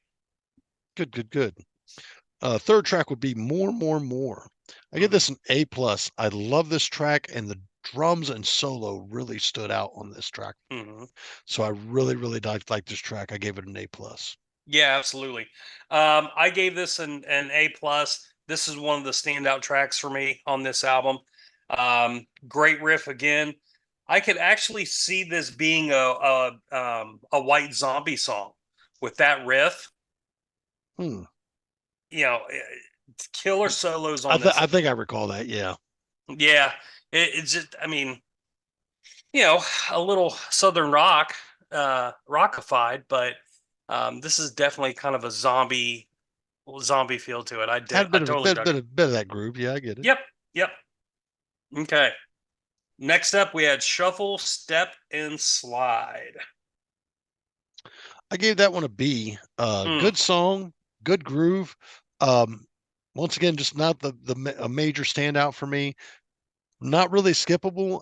Good. Third track would be More. I give this an A plus. I love this track, and the drums and solo really stood out on this track. Mm-hmm. So I really, really like this track. I gave it an A plus. Yeah, absolutely. I gave this an A plus. This is one of the standout tracks for me on this album. Great riff again. I could actually see this being a White Zombie song with that riff. Hmm. You know, killer solos on this. I think I recall that. Yeah. Yeah, it's just. I mean, a little southern rock, rockified, but this is definitely kind of a zombie feel to it. Had a I bit of totally dug it. bit of that groove. Yeah, I get it. Yep, yep. Okay. Next up, we had Shuffle, Step, and Slide. I gave that one a B. Mm, Good song, good groove. Um, once again, just not a major standout for me. Not really skippable.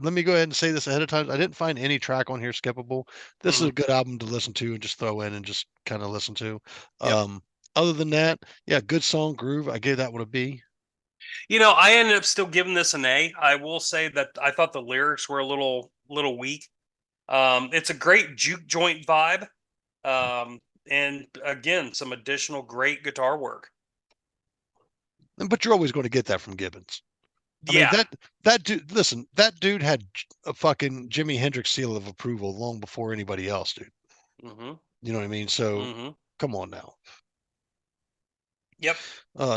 Let me go ahead and say this ahead of time. I didn't find any track on here skippable. This is a mhm. good album to listen to and just throw in and just kind of listen to. Yep. Other than that, yeah, good song, groove. I gave that one a B. I ended up still giving this an A. I will say that I thought the lyrics were a little weak. It's a great juke joint vibe. And again, some additional great guitar work. But you're always going to get that from Gibbons. I mean, Yeah. that dude, listen, that dude had a fucking Jimi Hendrix seal of approval long before anybody else, dude. Mm-hmm. You know what I mean? So Mm-hmm. come on now. Yep.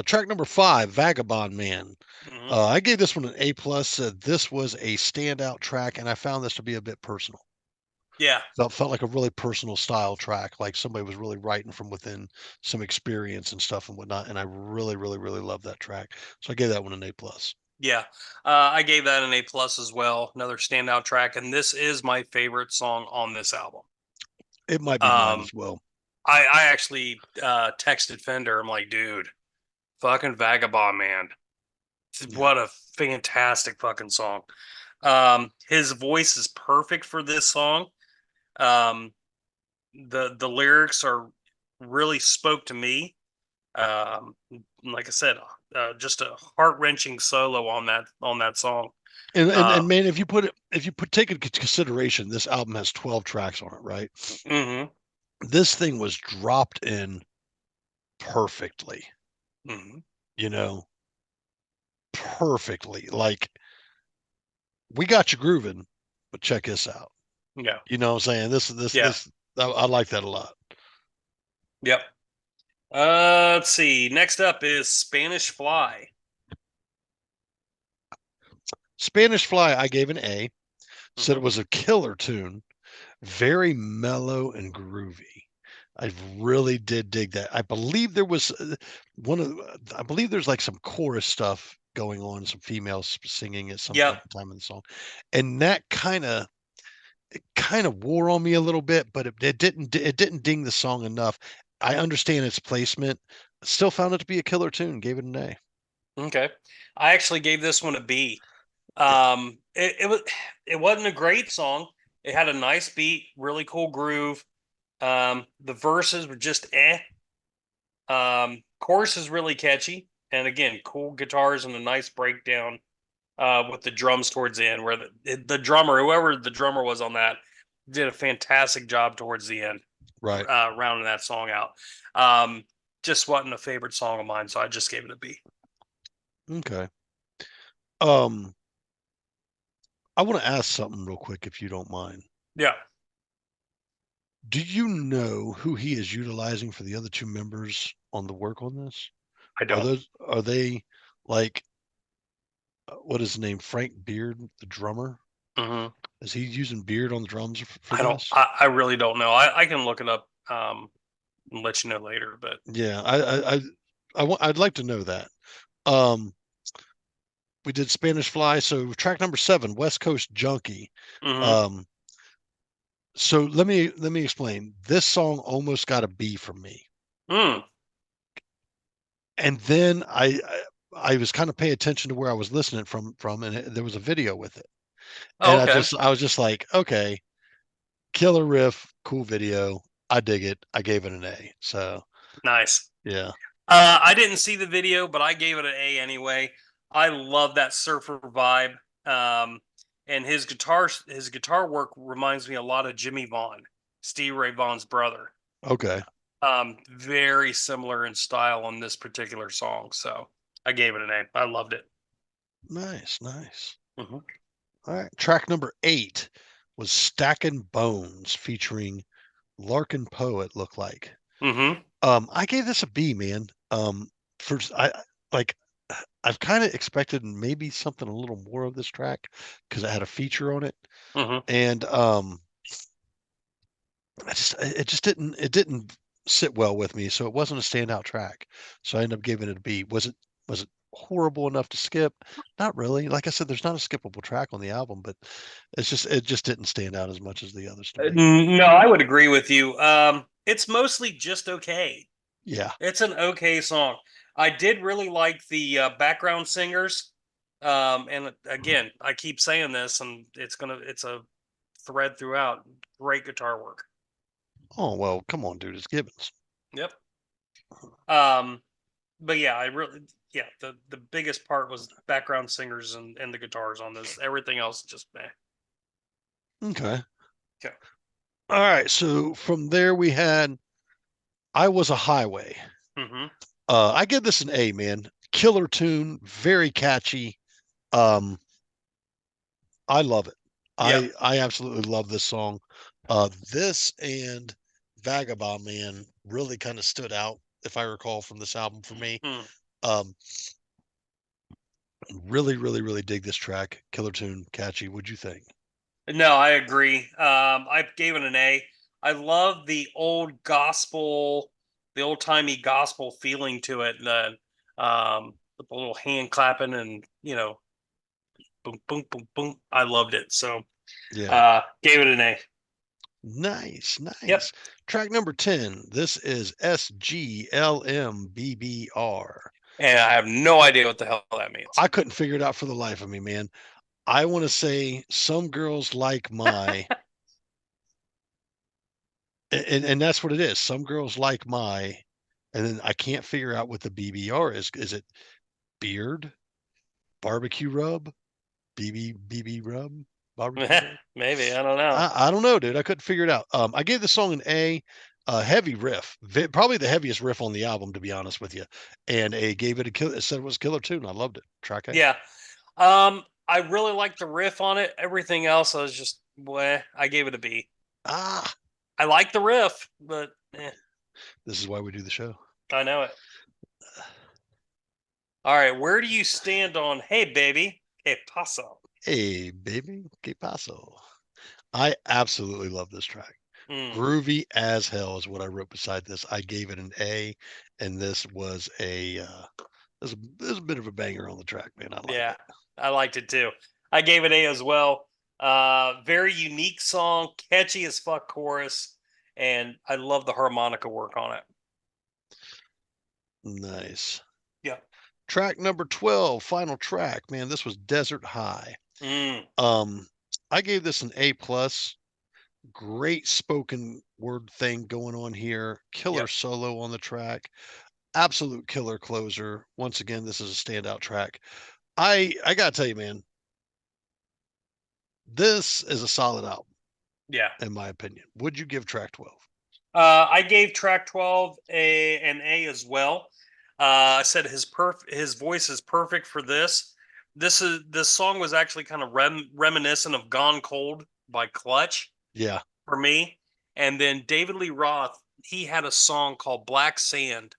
Track number 5, Vagabond Man. Mm-hmm. I gave this one an A plus. This was a standout track, and I found this to be a bit personal. Yeah. Felt like a really personal style track, like somebody was really writing from within some experience and stuff and whatnot. And I really, really, really love that track. So I gave that one an A plus. Yeah. I gave that an A plus as well. Another standout track, and this is my favorite song on this album. It might be mine Um, as well. I actually texted Fender. I'm like, dude, fucking Vagabond Man. Yeah. What a fantastic fucking song. His voice is perfect for this song. Um, the lyrics are really spoke to me. Like I said, just a heart wrenching solo on that song. And man, if you take into consideration, this album has 12 tracks on it, right? Mm-hmm. This thing was dropped in perfectly, Mm-hmm. you know, perfectly. Like, we got you grooving, but check this out. Yeah. You know what I'm saying? Yeah. I like that a lot. Yep. Let's see. Next up is Spanish Fly. Spanish Fly, I gave an A. Said it Mm-hmm. was a killer tune, very mellow and groovy. I really did dig that. I believe there was I believe there's like some chorus stuff going on, some females singing at some Yep. point in time in the song, and that kind of wore on me a little bit, but it didn't ding the song enough. I understand its placement. Still found it to be a killer tune. Gave it an A. Okay. I actually gave this one a B. Yeah. It wasn't a great song. It had a nice beat, really cool groove. The verses were just eh. Chorus is really catchy, and again, cool guitars and a nice breakdown with the drums towards the end, where the drummer, whoever the drummer was on that, did a fantastic job towards the end, Right. rounding that song out. Just wasn't a favorite song of mine, so I just gave it a B. Okay. I want to ask something real quick, if you don't mind. Yeah. Do you know who he is utilizing for the other two members on the work on this? I don't. Are they like what is his name? Frank Beard, the drummer? Mm-hmm. Is he using Beard on the drums for I don't. this? I really don't know. I can look it up and let you know later. But Yeah, I'd like to know that. Um, we did Spanish Fly, so track number 7, West Coast Junkie. mm-hmm. Um, so let me explain. This song almost got a B from me. Mm. And then I was kind of paying attention to where I was listening from, and there was a video with it, Oh, and okay. I was just like, okay, killer riff, cool video, I dig it. I gave it an A. So Nice. yeah, I didn't see the video, but I gave it an A anyway. I love that surfer vibe. And his guitar work reminds me a lot of Jimmy Vaughn, Steve Ray Vaughan's brother. Okay. Very similar in style on this particular song. So I gave it an A. I loved it. Nice, nice. Mm-hmm. All right. Track number 8 was Stackin' Bones featuring Larkin Poe, it looked like. Mm-hmm. I gave this a B, man. First, like I've kind of expected maybe something a little more of this track because it had a feature on it, Mm-hmm. and it didn't sit well with me, so it wasn't a standout track. So I ended up giving it a B. Was it horrible enough to skip? Not really. Like I said, there's not a skippable track on the album, but it just didn't stand out as much as the others to me. No, I would agree with you. It's mostly just okay. Yeah. It's an okay song. I did really like the background singers. And again, I keep saying this, and it's a thread throughout. Great guitar work. Oh well, come on, dude. It's Gibbons. Yep. But yeah, the biggest part was background singers and the guitars on this. Everything else just meh. Okay. Okay. All right. So from there we had I Was a Highway. Mm-hmm. I give this an A, man. Killer tune, very catchy. Um, I love it. Yep. I absolutely love this song. This and Vagabond Man really kind of stood out, if I recall, from this album for me. Mm. Um, really, really, really dig this track. Killer tune, catchy. What'd you think? No, I agree. I gave it an A. I love the old gospel, the old timey gospel feeling to it. The little hand clapping and boom, boom, boom, boom. I loved it. So, Yeah. gave it an A. Nice, Yep. nice. Track number 10. This is SGLMBBR. And I have no idea what the hell that means. I couldn't figure it out for the life of me, man. I want to say Some Girls Like My, and that's what it is. Some Girls Like My, and then I can't figure out what the BBR is. Is it beard, barbecue rub, BB rub, barbecue rub? Maybe, I don't know. I don't know, dude. I couldn't figure it out. I gave the song an A, heavy riff, probably the heaviest riff on the album, to be honest with you. And A gave it a kill. It said it was killer tune. I loved it. Track A. Yeah. I really liked the riff on it. Everything else, I was just, boy, I gave it a B. Ah, I like the riff, but this is why we do the show. I know it. All right, where do you stand on Hey Baby, Que Paso? Hey, baby, que paso? I absolutely love this track. Mm, Groovy as hell is what I wrote beside this. I gave it an A, and this was this is a bit of a banger on the track, man. I like yeah, it. I liked it too. I gave it A as well. Very unique song, catchy as fuck chorus, and I love the harmonica work on it. Nice. Yeah. Track number 12, final track, man. This was Desert High. Mm, I gave this an A plus. Great spoken word thing going on here. Killer yep. solo on the track. Absolute killer closer. Once again, this is a standout track. I gotta tell you, man, this is a solid album, Yeah. in my opinion. Would you give track 12? I gave track 12 an A as well. I said his voice is perfect for this. This song was actually kind of reminiscent of Gone Cold by Clutch Yeah. for me. And then David Lee Roth, he had a song called Black Sand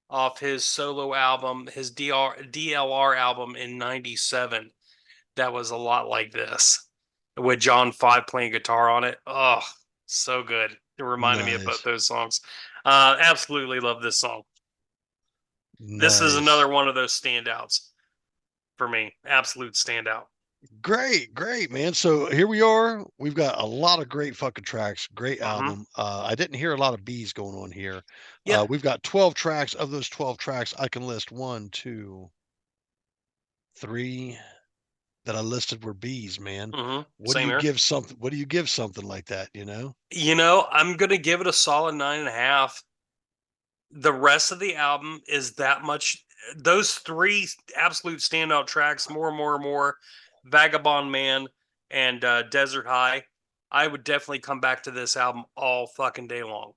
off his solo album, his DLR album in 97. That was a lot like this with John 5 playing guitar on it. Oh, so good. It reminded me of both Nice. those songs. Absolutely love this song. This is Nice. another one of those standouts for me. Absolute standout. Great, great, man. So here we are. We've got a lot of great fucking tracks. Great Mm-hmm. album. I didn't hear a lot of B's going on here. Yep. We've got 12 tracks. Of those 12 tracks, I can list 1, 2, 3 that I listed were B's, man. Mm-hmm. What Same do you here. give something? What do you give something like that? You know? I'm gonna give it a solid 9.5. the rest of the album is that much. Those three absolute standout tracks, more, Vagabond Man and Desert High. I would definitely come back to this album all fucking day long,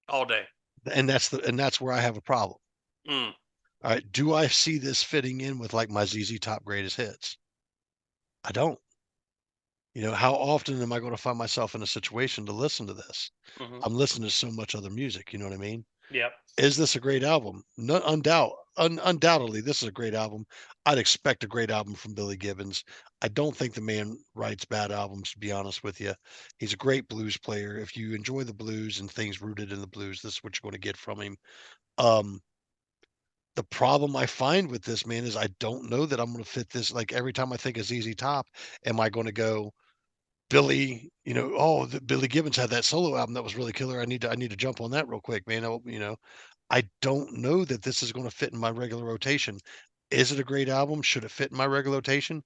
all day. And that's where I have a problem. Mm. All right, do I see this fitting in with like my ZZ Top greatest hits? I don't. How often am I going to find myself in a situation to listen to this? Mm-hmm. I'm listening to so much other music. You know what I mean? Yep. Is this a great album? No, undoubtedly, this is a great album. I'd expect a great album from Billy Gibbons. I don't think the man writes bad albums, to be honest with you. He's a great blues player. If you enjoy the blues and things rooted in the blues, this is what you're going to get from him. The problem I find with this, man, is I don't know that I'm going to fit this. Like every time I think of ZZ Top, am I going to go Billy? Billy Gibbons had that solo album that was really killer. I need to jump on that real quick, man. I don't know that this is going to fit in my regular rotation. Is it a great album? Should it fit in my regular rotation?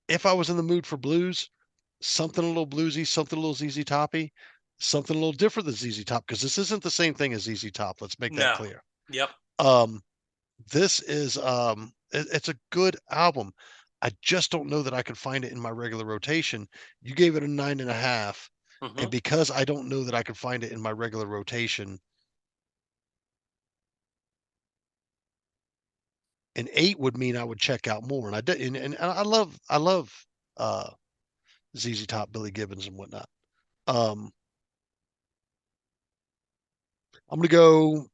If I was in the mood for blues, something a little bluesy, something a little ZZ Toppy, something a little different than ZZ Top, because this isn't the same thing as ZZ Top. Let's make that clear. Yep. This is it's a good album. I just don't know that I could find it in my regular rotation. You gave it a 9.5, and because I don't know that I could find it in my regular rotation, an 8 would mean I would check out more. And I did, and I love ZZ Top, Billy Gibbons, and whatnot. I'm gonna go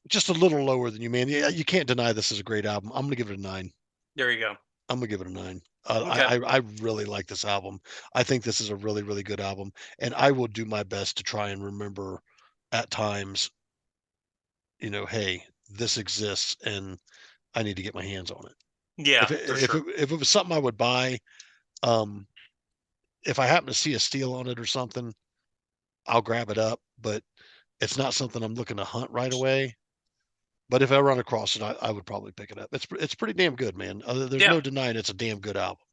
just a little lower than you, man. Yeah, you can't deny this is a great album. I'm gonna give it a 9. There you go. I'm gonna give it a 9. Okay. I really like this album. I think this is a really, really good album, and I will do my best to try and remember at times, hey, this exists and I need to get my hands on it. Yeah, If it was something I would buy, if I happen to see a steal on it or something, I'll grab it up, but it's not something I'm looking to hunt right away. But if I run across it, I would probably pick it up. It's pretty damn good, man. There's no denying it's a damn good album.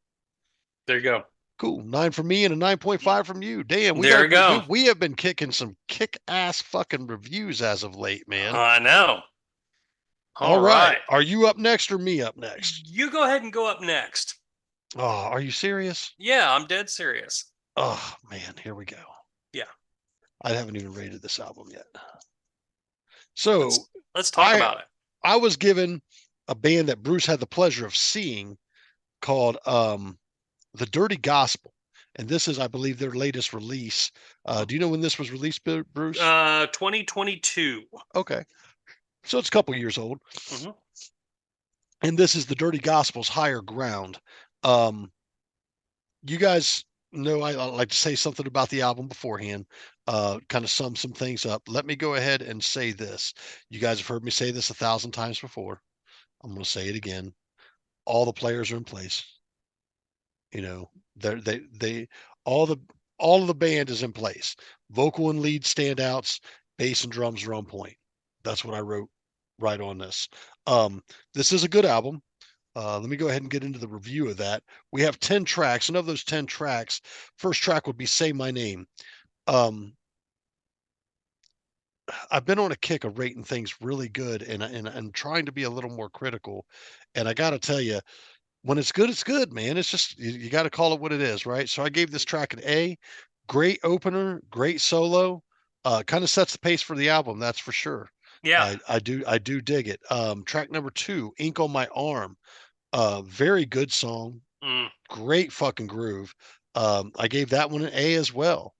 There you go. Cool. 9 from me and a 9.5 from you. Damn, we have been kicking some kick-ass fucking reviews as of late, man. I know. All right. Are you up next or me up next? You go ahead and go up next. Oh, are you serious? Yeah, I'm dead serious. Oh, man, here we go. Yeah. I haven't even rated this album yet. So let's talk about it. I was given a band that Bruce had the pleasure of seeing called The Dirty Gospel. And this is, I believe, their latest release. Do you know when this was released, Bruce? 2022. Okay. So it's a couple years old. And this is The Dirty Gospel's Higher Ground. You guys know I like to say something about the album beforehand, kind of sum some things up. Let me go ahead and say this. You guys have heard me say this 1,000 times before. I'm going to say it again. All the players are in place. All of the band is in place. Vocal and lead standouts, bass and drums are on point. That's what I wrote right on this. This is a good album. Let me go ahead and get into the review of that. We have 10 tracks, and of those 10 tracks, first track would be Say My Name. I've been on a kick of rating things really good and trying to be a little more critical. And I got to tell you, when it's good, man. It's just, you got to call it what it is, right? So I gave this track an A. Great opener, great solo. Kind of sets the pace for the album, that's for sure. Yeah. I do dig it. Track number 2, Ink on My Arm. Very good song. Great fucking groove. I gave that one an A as well.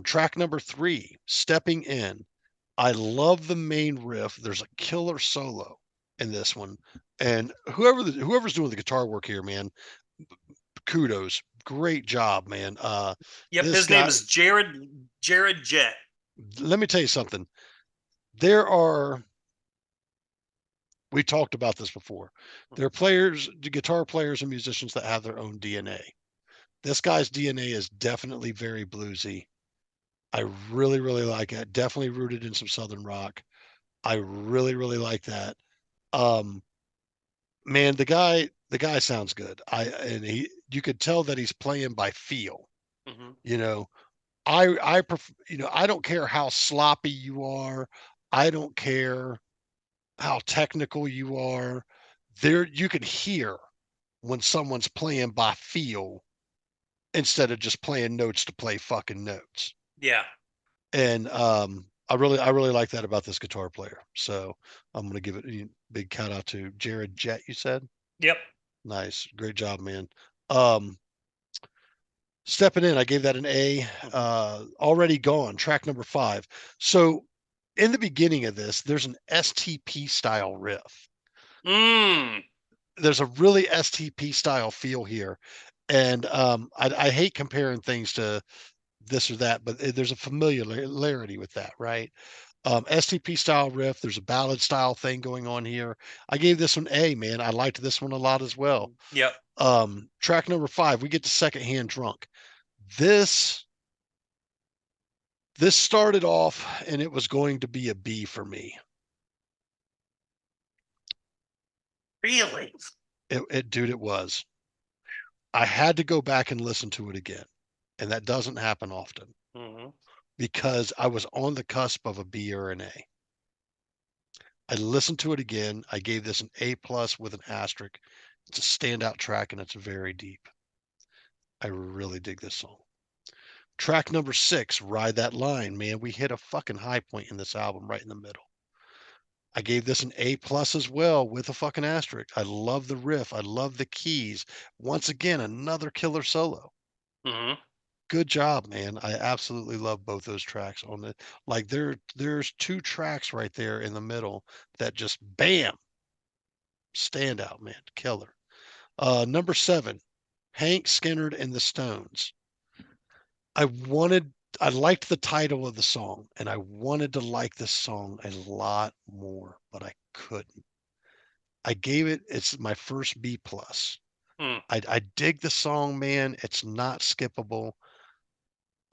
Track number 3, Stepping In. I love the main riff. There's a killer solo in this one. And whoever's doing the guitar work here, man, kudos. Great job, man. Yep, his name is Jared Jett. Let me tell you something. We talked about this before. There are guitar players and musicians that have their own DNA. This guy's DNA is definitely very bluesy. I really, really like it. Definitely rooted in some Southern rock. I really, really like that. Man, the guy sounds good. You could tell that he's playing by feel. I prefer, I don't care how sloppy you are. I don't care how technical you are. There, you can hear when someone's playing by feel instead of just playing notes to play fucking notes. Yeah. And I really like that about this guitar player. So I'm gonna give it a big shout out to Jared Jett. You said Yep. nice, great job, man. Um, Stepping in, I gave that an A. Already gone, track number 5. So in the beginning of this, there's an STP style riff. Mm. There's a really STP style feel here. And I hate comparing things to this or that, but there's a familiarity with that, right? STP style riff. There's a ballad style thing going on here. I gave this one A, man. I liked this one a lot as well. Yep. Track number 5, we get to Secondhand Drunk. This started off and it was going to be a B for me. Really? Dude, it was. I had to go back and listen to it again, and that doesn't happen often Mm-hmm. because I was on the cusp of a B or an A. I listened to it again. I gave this an A plus with an asterisk. It's a standout track and it's very deep. I really dig this song. Track number 6, Ride That Line, man. We hit a fucking high point in this album right in the middle. I gave this an A plus as well with a fucking asterisk. I love the riff. I love the keys. Once again, another killer solo. Mm-hmm. Good job, man. I absolutely love both those tracks on it. Like there's 2 tracks right there in the middle that just bam, stand out, man. Killer. Number 7, Hank Skinner and the Stones. I wanted I liked the title of the song and I wanted to like this song a lot more, but I couldn't. It's my first B plus. Mm. I dig the song, man. It's not skippable.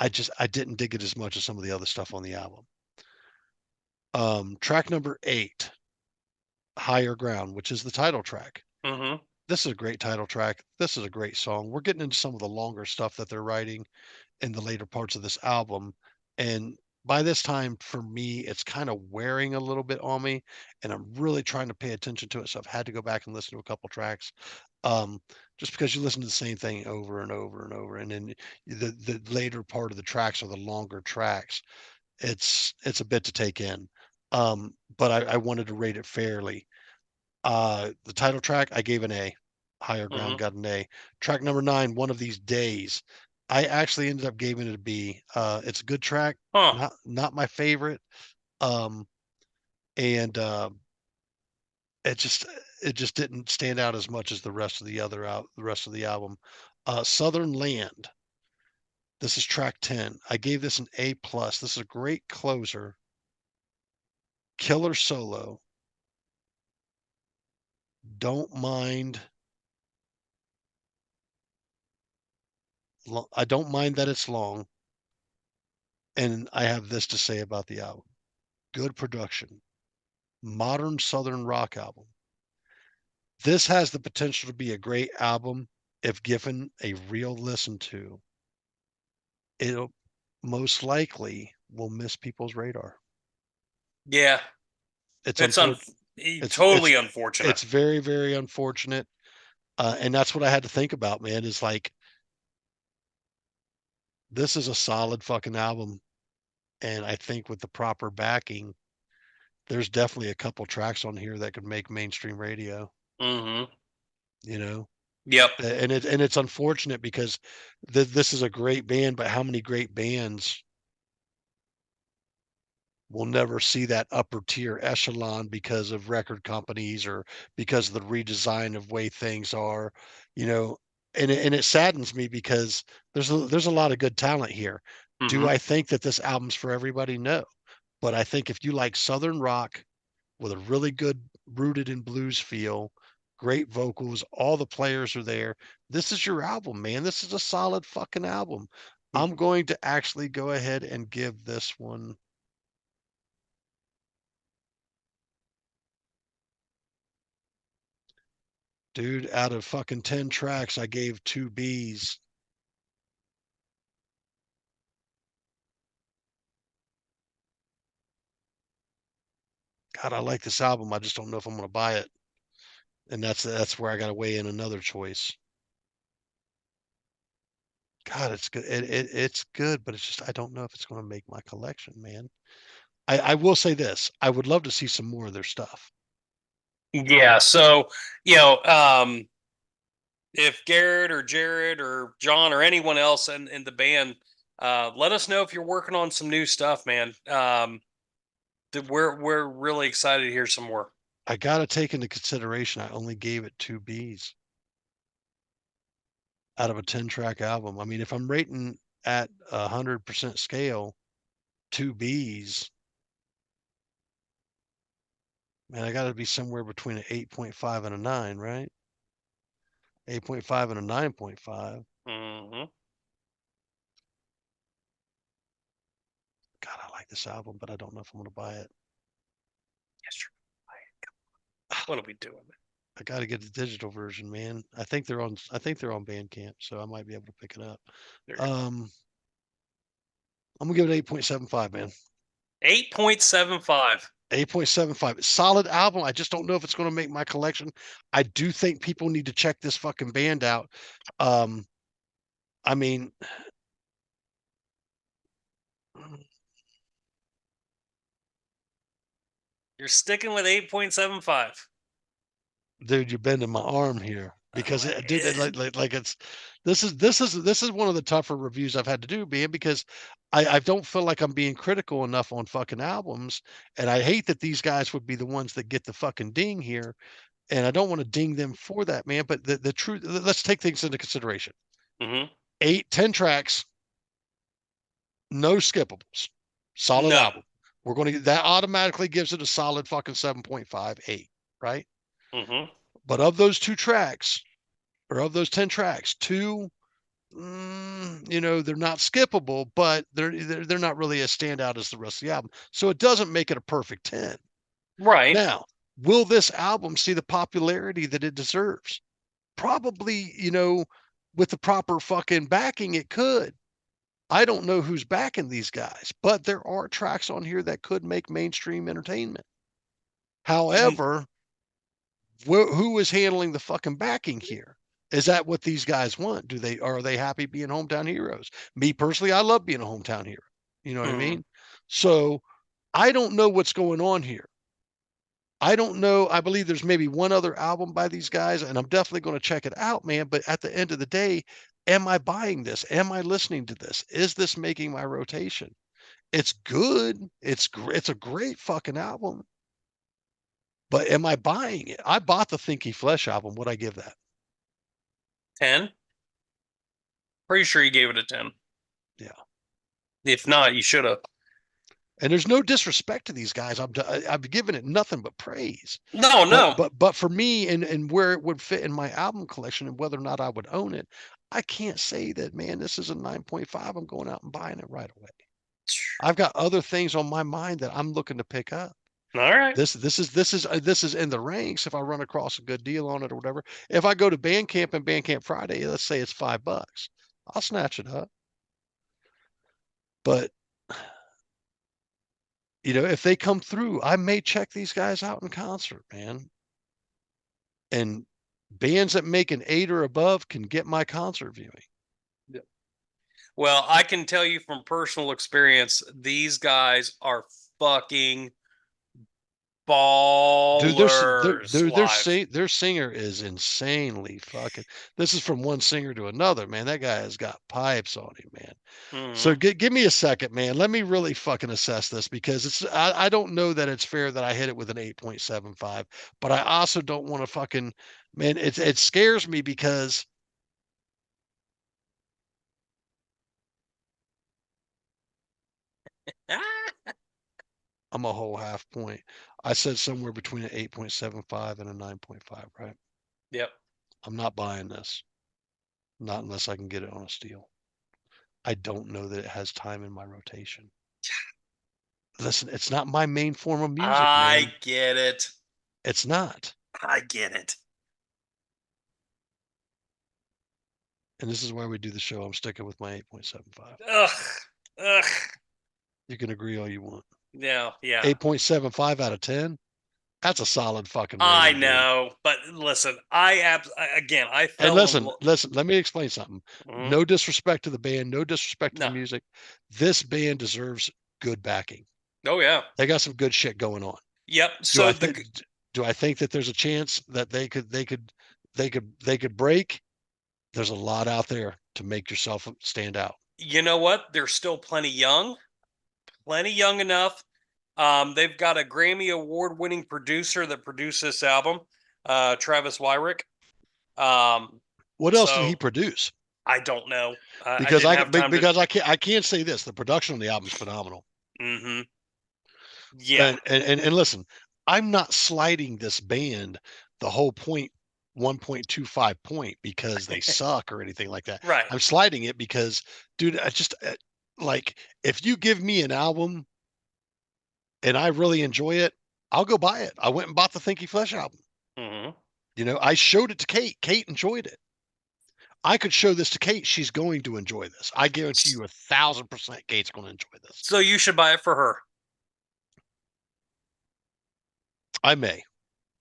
I didn't dig it as much as some of the other stuff on the album. Track number 8, Higher Ground, which is the title track. Mm-hmm. This is a great title track. This is a great song. We're getting into some of the longer stuff that they're writing in the later parts of this album. And by this time, for me, it's kind of wearing a little bit on me, and I'm really trying to pay attention to it. So I've had to go back and listen to a couple tracks. Um, just because you listen to the same thing over and over and over, and then the later part of the tracks are the longer tracks. It's a bit to take in. But I wanted to rate it fairly. The title track, I gave an A. Higher Ground Mm-hmm. got an A. Track number 9, One of These Days. I actually ended up giving it a B. It's a good track, Huh. not my favorite. Um, and it just it just didn't stand out as much as the rest of the album. Southern Land. This is track 10. I gave this an A plus. This is a great closer. Killer solo. Don't mind I don't mind that it's long, and I have this to say about the album. Good production, modern Southern rock album. This has the potential to be a great album if given a real listen to. It'll most likely will miss people's radar. Yeah. It's It's unfortunate. totally unfortunate. It's very, very unfortunate. And that's what I had to think about, man, is like, this is a solid fucking album. And I think with the proper backing, there's definitely a couple tracks on here that could make mainstream radio, Mm-hmm. you know? Yep. And it's unfortunate because this is a great band, but how many great bands will never see that upper tier echelon because of record companies or because of the redesign of way things are, you know? And it saddens me because there's a lot of good talent here. Do Mm-hmm. I think that this album's for everybody? No. But I think if you like Southern rock with a really good rooted in blues feel, great vocals, all the players are there. This is your album, man. This is a solid fucking album. I'm going to actually go ahead and give this one dude, out of fucking 10 tracks, I gave 2 Bs. God, I like this album. I just don't know if I'm going to buy it. And that's where I got to weigh in another choice. God, it's good. It's good, but it's just I don't know if it's going to make my collection, man. I will say this: I would love to see some more of their stuff. Yeah. So, if Garrett or Jared or John or anyone else in the band, let us know if you're working on some new stuff, man. We're really excited to hear some more. I got to take into consideration I only gave it 2 Bs out of a 10-track album. I mean, if I'm rating at 100% scale, 2 Bs, man, I got to be somewhere between an 8.5 and a 9, right? 8.5 and a 9.5. Mm-hmm. God, I like this album, but I don't know if I'm going to buy it. Yes, sure. What are we doing? I got to get the digital version, man. I think they're on Bandcamp, so I might be able to pick it up. I'm gonna give it 8.75, man. 8.75. 8.75. Solid album. I just don't know if it's going to make my collection. I do think people need to check this fucking band out. I mean, You're sticking with 8.75. dude, you're bending my arm here because dude, like it's this is one of the tougher reviews I've had to do, man, because I don't feel like I'm being critical enough on fucking albums, and I hate that these guys would be the ones that get the fucking ding here, and I don't want to ding them for that, man. But the truth, let's take things into consideration. Mm-hmm. 10 tracks, no skippables, solid No. album. We're going to that automatically gives it a solid fucking 7.58, right? Mm-hmm. But of those 2 tracks, or of those 10 tracks, 2, they're not skippable, but they're not really as standout as the rest of the album. So it doesn't make it a perfect 10. Right. Now, will this album see the popularity that it deserves? Probably, with the proper fucking backing, it could. I don't know who's backing these guys, but there are tracks on here that could make mainstream entertainment. However, who is handling the fucking backing here? Is that what these guys want? Are they happy being hometown heroes? Me personally, I love being a hometown hero. You know what I mean? So I don't know what's going on here. I don't know. I believe there's maybe one other album by these guys, and I'm definitely going to check it out, man. But at the end of the day, am I buying this? Am I listening to this? Is this making my rotation? It's good. It's a great fucking album. But am I buying it? I bought the Thinky Flesh album. Would I give that? 10. Pretty sure you gave it a 10. Yeah. If not, you should have. And there's no disrespect to these guys. I've given it nothing but praise. No, no. But for me and where it would fit in my album collection and whether or not I would own it, I can't say that, man, this is a 9.5. I'm going out and buying it right away. I've got other things on my mind that I'm looking to pick up. All right. This is in the ranks if I run across a good deal on it or whatever. If I go to Bandcamp and Bandcamp Friday, let's say it's $5, I'll snatch it up. But if they come through, I may check these guys out in concert, man. And bands that make an 8 or above can get my concert viewing. Yeah. Well, I can tell you from personal experience, these guys are fucking ballers. Dude, their singer is insanely fucking. This is from one singer to another, man. That guy has got pipes on him, man. So give me a second, man. Let me really fucking assess this because I don't know that it's fair that I hit it with an 8.75, but I also don't want to fucking, man. It scares me because I'm a whole half point. I said somewhere between an 8.75 and a 9.5, right? Yep. I'm not buying this. Not unless I can get it on a steal. I don't know that it has time in my rotation. Listen, it's not my main form of music, man. I get it. It's not. I get it. And this is why we do the show. I'm sticking with my 8.75. Ugh. You can agree all you want. Yeah. 8.75 out of 10. That's a solid fucking I rating, dude. know, but listen, again, I And fell in listen, let me explain something. Mhm. No disrespect to the band, no disrespect to the No. music. This band deserves good backing. Oh yeah. They got some good shit going on. Yep. Do So I think do I think that there's a chance that they could break? There's a lot out there to make yourself stand out. you know what? They're still plenty young enough. They've got a Grammy award-winning producer that produced this album, Travis Wyrick. What else did he So produce? I don't know. I Because didn't have time to. because I can't say this. The production on the album is phenomenal. Hmm. Yeah. And listen, I'm not sliding this band the whole point 1.25 point because they suck or anything like that. Right. I'm sliding it because, dude, I just like if you give me an album and I really enjoy it, I'll go buy it. I went and bought the Thinky Flesh album. Hmm. You know, I showed it to Kate. Kate enjoyed it. I could show this to Kate. She's going to enjoy this. I guarantee you 1,000% Kate's going to enjoy this. So you should buy it for her. I may.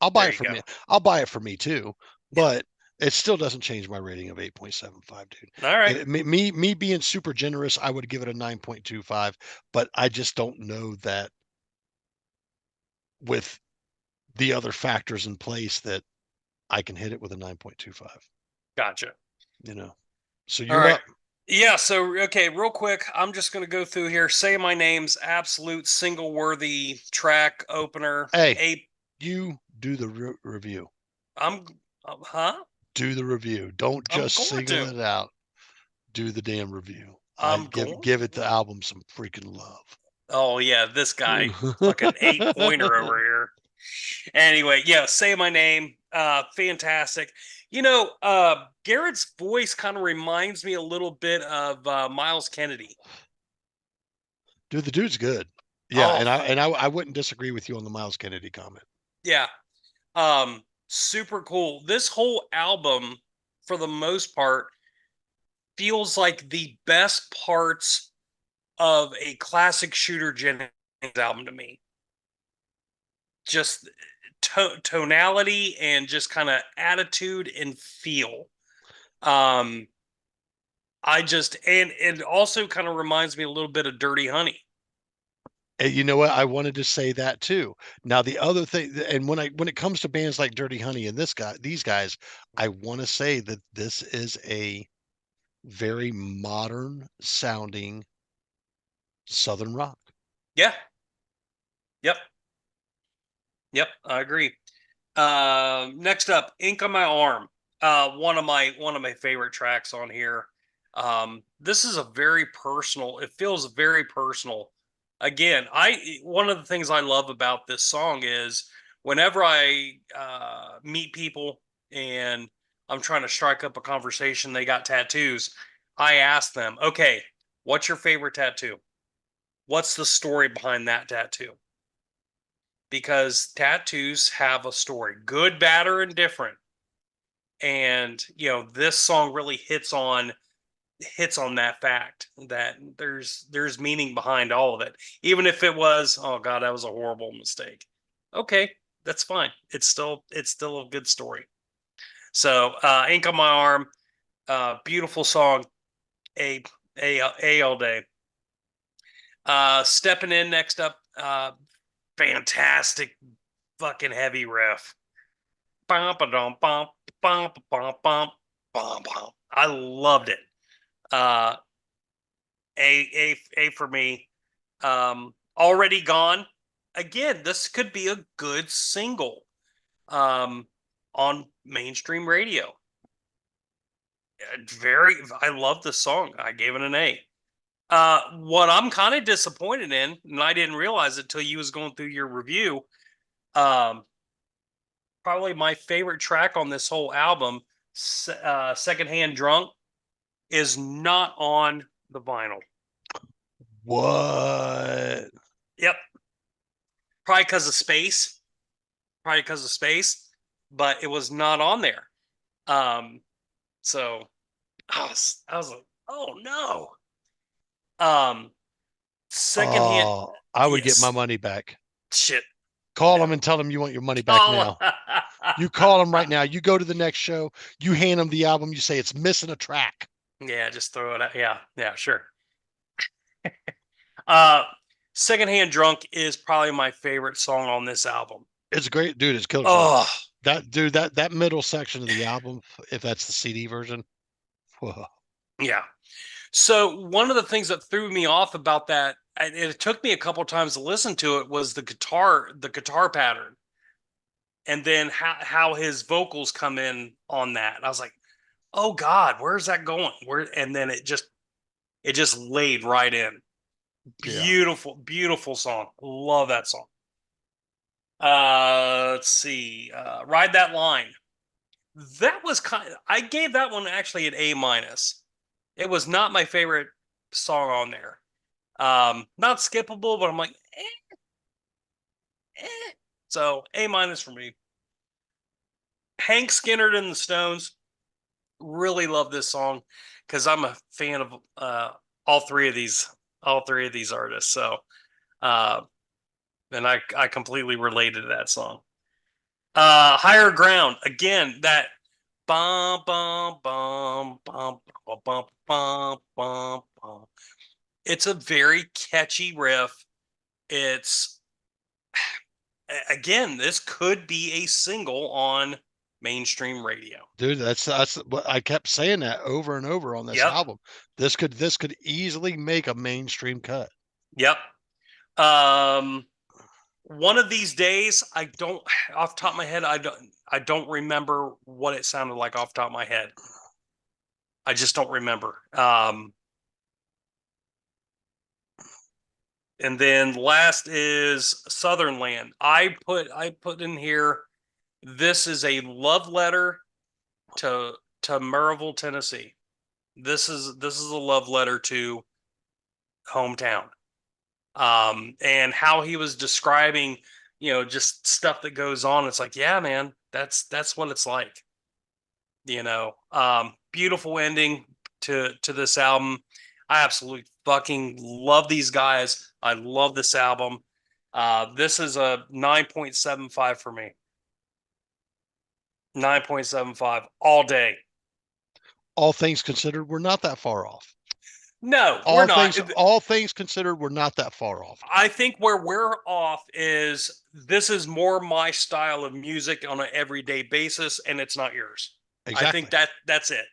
I'll buy There it you for go. me. I'll buy it for me too, Yeah. but it still doesn't change my rating of 8.75, dude. All right. Me being super generous, I would give it a 9.25, but I just don't know that with the other factors in place that I can hit it with a 9.25, Gotcha. you know. So All you're right. up. Yeah, so okay, real quick, I'm just gonna go through here. Say My Name's absolute single worthy track opener. Hey, A you do the review. I'm huh? Do the review. Don't I'm just going single to. it out. Do the damn review. I'm I'd going give it to. the album some freaking love. Oh yeah, this guy, fucking 8-pointer over here. Anyway, yeah, Say My Name, fantastic. Garrett's voice kind of reminds me a little bit of Miles Kennedy. Dude, the dude's good. Yeah, Oh I wouldn't disagree with you on the Miles Kennedy comment. yeah, super cool. This whole album, for the most part, feels like the best parts of a classic Shooter Jennings album to me. Just tonality and just kind of attitude and feel. Um, I just and it also kind of reminds me a little bit of Dirty Honey. And you know what? I wanted to say that too. Now the other thing, and when it comes to bands like Dirty Honey and these guys, I want to say that this is a very modern sounding Southern rock. Yeah. Yep. Yep. I agree. Next up, Ink on My Arm. One of my favorite tracks on here. This is a very personal. It feels very personal. Again, I one of the things I love about this song is whenever I meet people and I'm trying to strike up a conversation, they got tattoos. I ask them, okay, what's your favorite tattoo? What's the story behind that tattoo? Because tattoos have a story, good, bad, or indifferent. And this song really hits on that fact that there's meaning behind all of it, even if it was, oh god, that was a horrible mistake. Okay, that's fine. It's still a good story. So Ink on My Arm, beautiful song. A all day. Stepping in next up, fantastic fucking heavy riff. Bum, ba-dum, bum, bum, bum, bum, bum, bum. I loved it. Uh, a for me. Already Gone. Again, this could be a good single um, on mainstream radio. I love the song. I gave it an A. What I'm kind of disappointed in, and I didn't realize it till you was going through your review. Um, Probably my favorite track on this whole album, Secondhand Drunk, is not on the vinyl. What? Yep. Probably because of space. Probably because of space, but it was not on there. So I was like, oh no. Um, Secondhand, Oh, I would get my yes, money back. shit. Call No. them and tell them you want your money back now. You call them right now. You go to the next show. You hand them the album. You say it's missing a track. Yeah, just throw it out. Yeah, sure. Secondhand Drunk is probably my favorite song on this album. It's great, dude. It's killer. Oh, That middle section of the album, if that's the CD version. Whoa. yeah. So one of the things that threw me off about that, and it took me a couple times to listen to it, was the guitar pattern, and then how his vocals come in on that. And I was like, oh God, where's that going? And then it just laid right in. Beautiful, beautiful song. Love that song. Let's see. Ride That Line. That was I gave that one actually an A minus. It was not my favorite song on there. Not skippable, but I'm like, eh. So A minus for me. Hank Skinner and the Stones. Really love this song because I'm a fan of all three of these artists. So and I completely related to that song. Higher Ground, again, that bum bum bum bum bum bum bum bum bum. It's a very catchy riff. It's again, this could be a single on mainstream radio. Dude, that's what I kept saying that over and over on this album. This could easily make a mainstream cut. Yep. One of these days, I don't off the top of my head, I don't remember what it sounded like off the top of my head. I just don't remember. And then last is Southern Land. I put in here, this is a love letter to Maryville, Tennessee. This is a love letter to hometown. And how he was describing, just stuff that goes on. It's like, yeah, man, that's what it's like. Beautiful ending to this album. I absolutely fucking love these guys. I love this album. This is a 9.75 for me. 9.75 all day. All things considered, we're not that far off. No, we're not. All things considered, we're not that far off. I think where we're off is this is more my style of music on an everyday basis, and it's not yours. Exactly. I think that's it.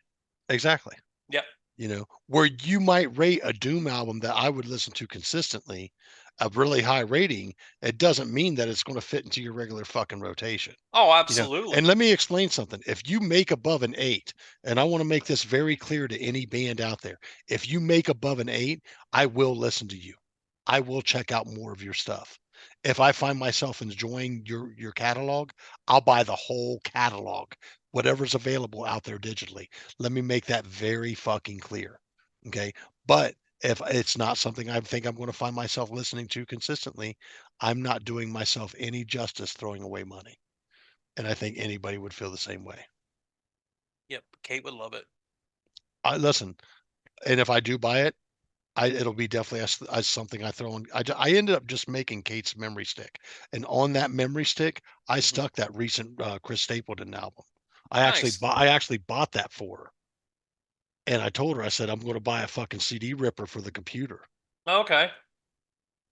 Exactly. Yep. Where you might rate a Doom album that I would listen to consistently, a really high rating, it doesn't mean that it's going to fit into your regular fucking rotation. Oh, absolutely. And let me explain something. If you make above an 8, and I want to make this very clear to any band out there, if you make above an 8, I will listen to you. I will check out more of your stuff. If I find myself enjoying your catalog, I'll buy the whole catalog, whatever's available out there digitally. Let me make that very fucking clear. Okay. But if it's not something I think I'm going to find myself listening to consistently, I'm not doing myself any justice throwing away money. And I think anybody would feel the same way. Yep. Kate would love it. Listen, and if I do buy it, it'll be definitely as something I throw in. I ended up just making Kate's memory stick. And on that memory stick, I stuck that recent Chris Stapleton album. I actually bought that for her. And I told her, I said, I'm going to buy a fucking CD ripper for the computer. Okay.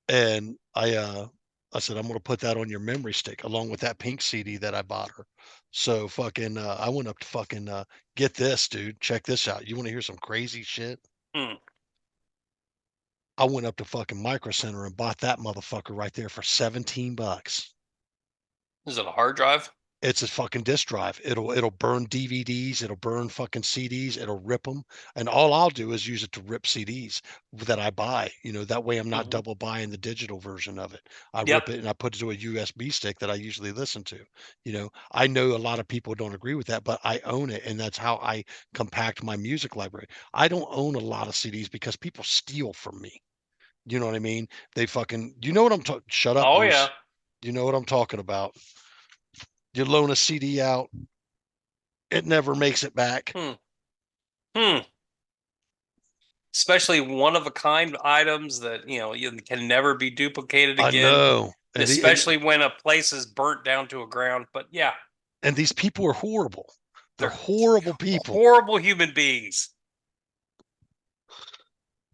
And I said, I'm going to put that on your memory stick along with that pink CD that I bought her. So fucking, I went up to fucking, get this, dude. Check this out. You want to hear some crazy shit? I went up to fucking Micro Center and bought that motherfucker right there for $17. Is it a hard drive? It's a fucking disk drive. It'll burn DVDs. It'll burn fucking CDs. It'll rip them. And all I'll do is use it to rip CDs that I buy. That way I'm not double buying the digital version of it. I rip it and I put it to a USB stick that I usually listen to. I know a lot of people don't agree with that, but I own it. And that's how I compact my music library. I don't own a lot of CDs because people steal from me. You know what I mean? They fucking, you know what I'm talking, shut up. Oh, Bruce. yeah. You know what I'm talking about. You loan a CD out, it never makes it back. Especially one of a kind items that you can never be duplicated again. I know. especially when a place is burnt down to a ground. But yeah, and these people are horrible. They're They're horrible people. horrible human beings.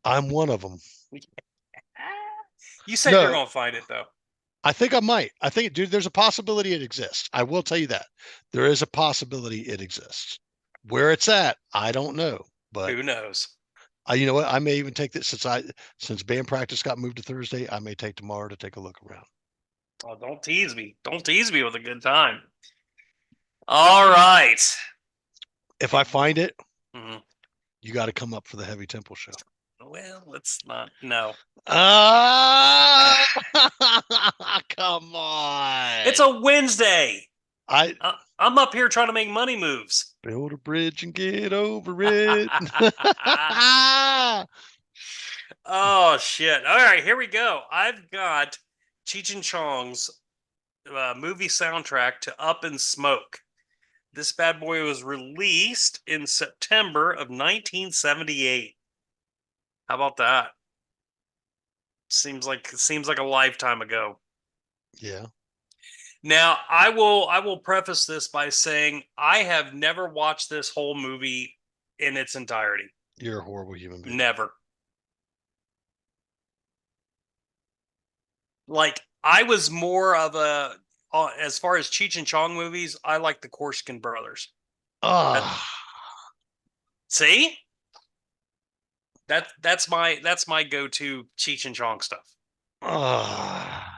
I'm one of them. You said No. you're gonna find it though. I think I might. I think, dude, there's a possibility it exists. I will tell you that. There is a possibility it exists. Where it's at, I don't know. But Who knows? you know what? I may even take this since band practice got moved to Thursday. I may take tomorrow to take a look around. Oh, don't tease me. Don't tease me with a good time. All right. If I find it, Mhm. you got to come up for the Heavy Temple show. Well, let's not. No. Ah, come on. It's a Wednesday. I I'm up here trying to make money moves. build a bridge and get over it. Oh shit! All right, here we go. I've got Cheech and Chong's movie soundtrack to Up in Smoke. This bad boy was released in September of 1978. How about that? Seems like a lifetime ago. Yeah. Now, I will preface this by saying I have never watched this whole movie in its entirety. You're a horrible human being. Never. Like, I was more of a as far as Cheech and Chong movies, I like the Korskin brothers. Ah. See? That's my go-to Cheech and Chong stuff. Ah.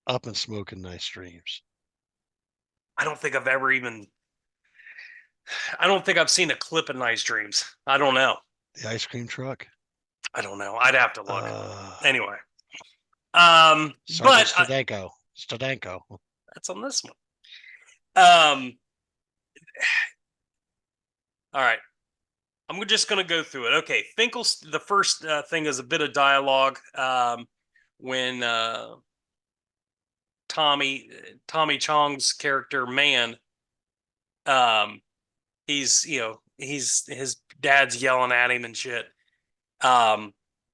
Up and smoking nice dreams. I don't think I've ever even I don't think I've seen a clip of Nice Dreams. I don't know. The ice cream truck. I don't know. I'd have to look. Anyway. Sergeant But Stadenko. that's on this one. All right. I'm just going to go through it. Okay. The first thing is a bit of dialogue. When Tommy Chong's character, Man, he's his dad's yelling at him and shit.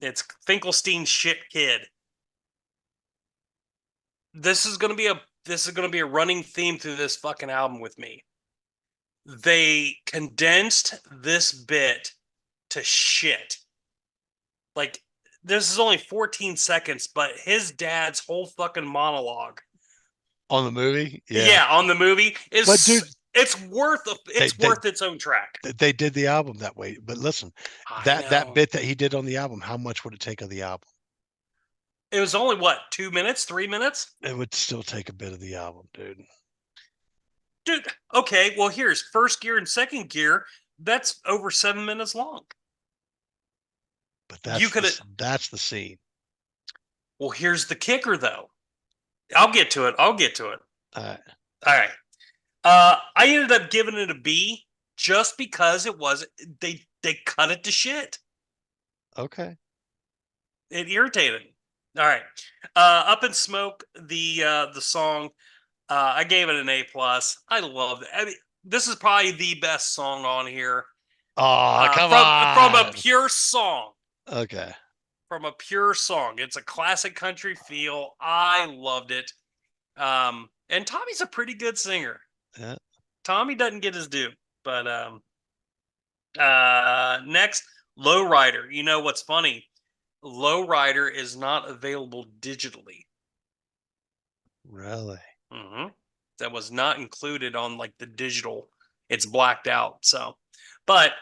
It's Finkelstein's shit kid. This is gonna be a running theme through this fucking album with me. They condensed this bit to shit. Like, this is only 14 seconds, but his dad's whole fucking monologue On the movie? Yeah, on the movie is. But dude, it's worth its own track. They did the album that way. But listen, that bit that he did on the album, how much would it take of the album? It was only what, 2 minutes, 3 minutes? It would still take a bit of the album, dude. Dude, okay, well, here's first gear and second gear. That's over 7 minutes long. But that's the scene. Well, here's the kicker, though. I'll get to it. All right. I ended up giving it a B just because they cut it to shit. Okay. It irritated me. All right. Up in Smoke, the song, I gave it an A+. I loved it. I mean, this is probably the best song on here. Oh, come on. From a pure song. Okay. From a pure song. It's a classic country feel. I loved it. And Tommy's a pretty good singer. Yeah. Tommy doesn't get his due. But next, Lowrider. You know what's funny? Lowrider is not available digitally. Really? Mm-hmm. That was not included on like the digital. It's blacked out. So, but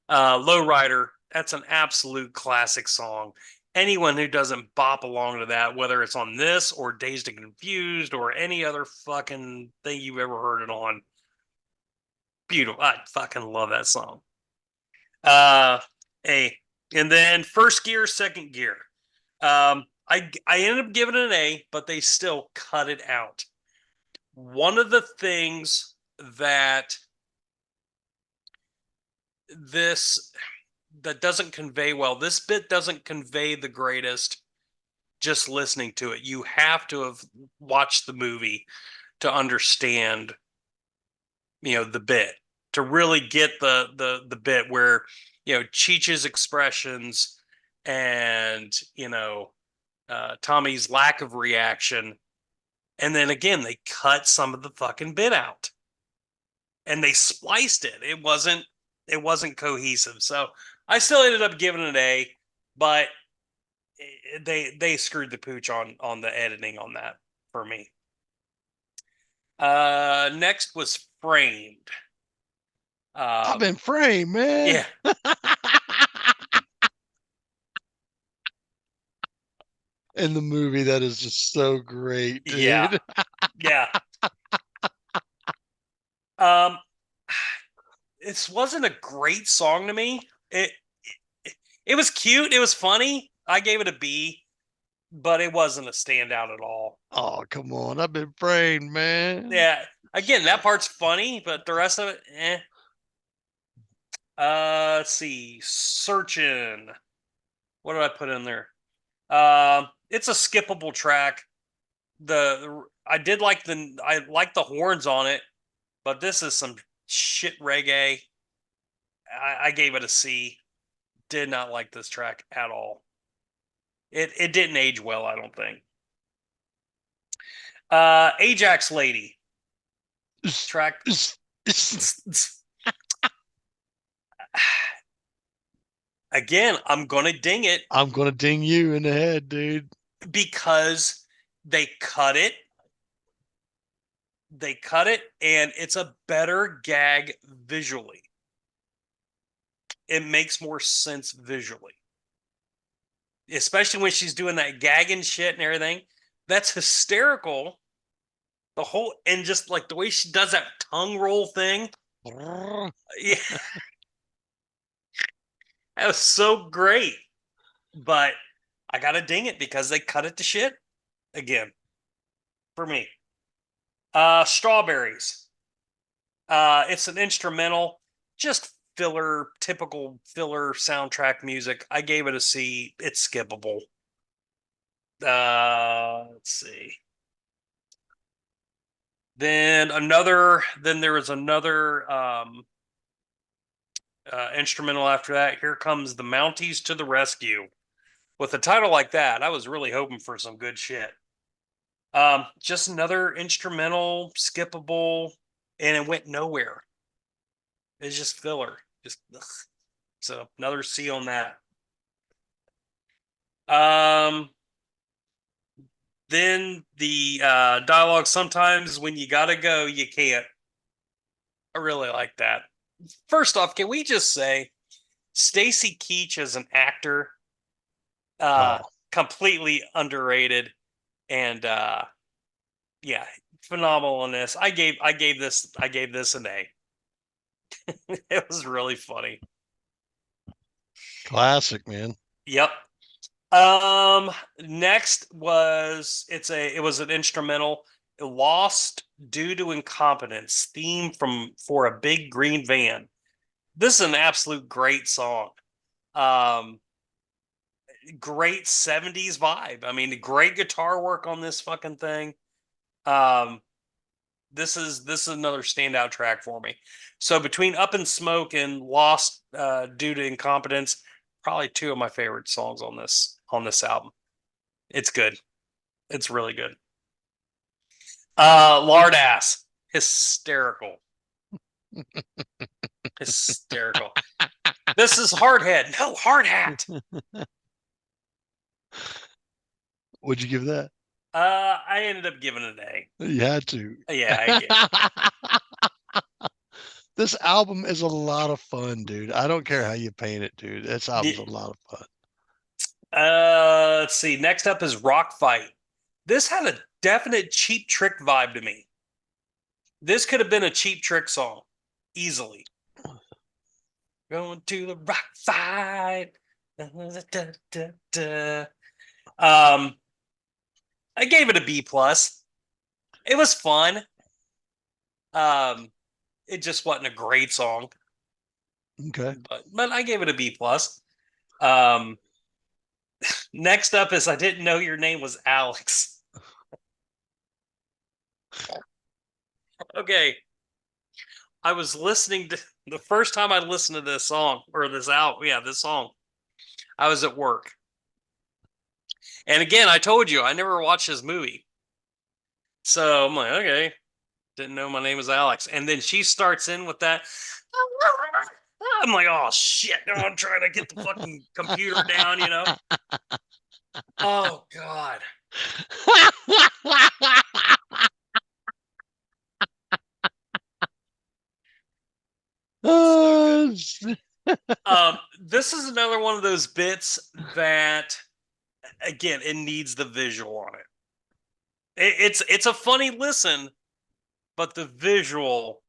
Lowrider, that's an absolute classic song. Anyone who doesn't bop along to that, whether it's on this or Dazed and Confused or any other fucking thing you've ever heard it on, beautiful. I fucking love that song. And then first gear, second gear. I ended up giving it an A, but they still cut it out. One of the things that doesn't convey well, this bit doesn't convey the greatest just listening to it. You have to have watched the movie to understand, the bit, to really get the bit where, Cheech's expressions and, Tommy's lack of reaction And then again, they cut some of the fucking bit out and they spliced it. It wasn't cohesive. So I still ended up giving it an A, but they screwed the pooch on the editing on that for me. Next was Framed. I've been framed, man. Yeah. In the movie, that is just so great, dude. Yeah. Yeah. Um, this wasn't a great song to me. It was cute. It was funny. I gave it a B, but it wasn't a standout at all. Oh, come on. I've been framed, man. Yeah. Again, that part's funny, but the rest of it, eh. Let's see. Searching. What did I put in there? It's a skippable track. I like the horns on it, but this is some shit reggae. I gave it a C. Did not like this track at all. It didn't age well, I don't think. Ajax Lady track. Again, I'm gonna ding it. I'm gonna ding you in the head, dude. Because they cut it. They cut it, and it's a better gag visually. It makes more sense visually. Especially when she's doing that gagging shit and everything. That's hysterical. The whole, and just like the way she does that tongue roll thing. Yeah. That was so great. But I gotta ding it because they cut it to shit again. For me. Strawberries. It's an instrumental, just typical filler soundtrack music. I gave it a C. It's skippable. Let's see. Then there was another instrumental after that. Here Comes the Mounties to the Rescue. With a title like that, I was really hoping for some good shit. Just another instrumental, skippable, and it went nowhere. It's just filler. Just ugh. So another C on that. Then the dialogue, sometimes when you gotta go, you can't. I really like that. First off, can we just say Stacy Keach as an actor, completely underrated, and yeah, phenomenal in this. I gave this an A. It was really funny. Classic, man. Yep. Next was it was an instrumental, Lost Due to Incompetence, theme for a Big Green Van. This is an absolute great song. Great 70s vibe. I mean, great guitar work on this fucking thing. This is another standout track for me. So between Up in Smoke and Lost Due to Incompetence, probably two of my favorite songs on this album. It's good. It's really good. Lard Ass. Hysterical. Hysterical. This is Hardhead. No, Hard Hat. What'd you give that? I ended up giving it an A. You had to. Yeah, This album is a lot of fun, dude. I don't care how you paint it, dude. This album's a lot of fun. Let's see. Next up is Rock Fight. This had a definite Cheap Trick vibe to me. This could have been a Cheap Trick song, easily. Going to the rock fight. I gave it a B plus. It was fun. It just wasn't a great song. Okay. But I gave it a B plus. Next up is I Didn't Know Your Name Was Alex. Okay. I was listening to the first time I listened to this song or this album. Yeah, this song. I was at work. And again, I told you I never watched this movie. So I'm like, okay, didn't know my name was Alex. And then she starts in with that. I'm like, oh shit! No, I'm trying to get the fucking computer down. Oh god. So good. This is another one of those bits that, again, it needs the visual on it. It's a funny listen, but the visual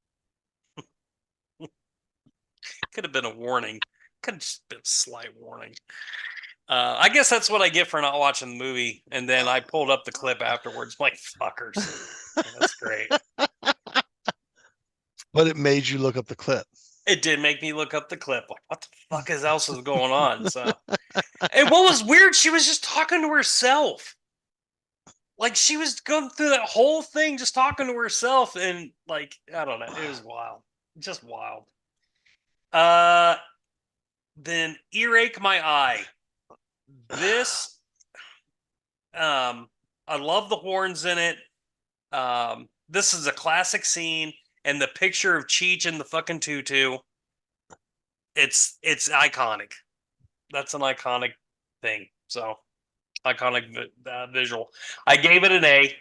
could have been a warning. Could have just been a slight warning. I guess that's what I get for not watching the movie. And then I pulled up the clip afterwards. I'm like, fuckers. That's great. But it made you look up the clip. It did make me look up the clip. Like, what the fuck else is going on? So, and what was weird, she was just talking to herself. Like, she was going through that whole thing just talking to herself. And, like, I don't know. It was wild. Just wild. Then Earache My Eye. This, I love the horns in it. This is a classic scene, and the picture of Cheech in the fucking tutu. It's iconic. That's an iconic thing. So iconic visual. I gave it an A.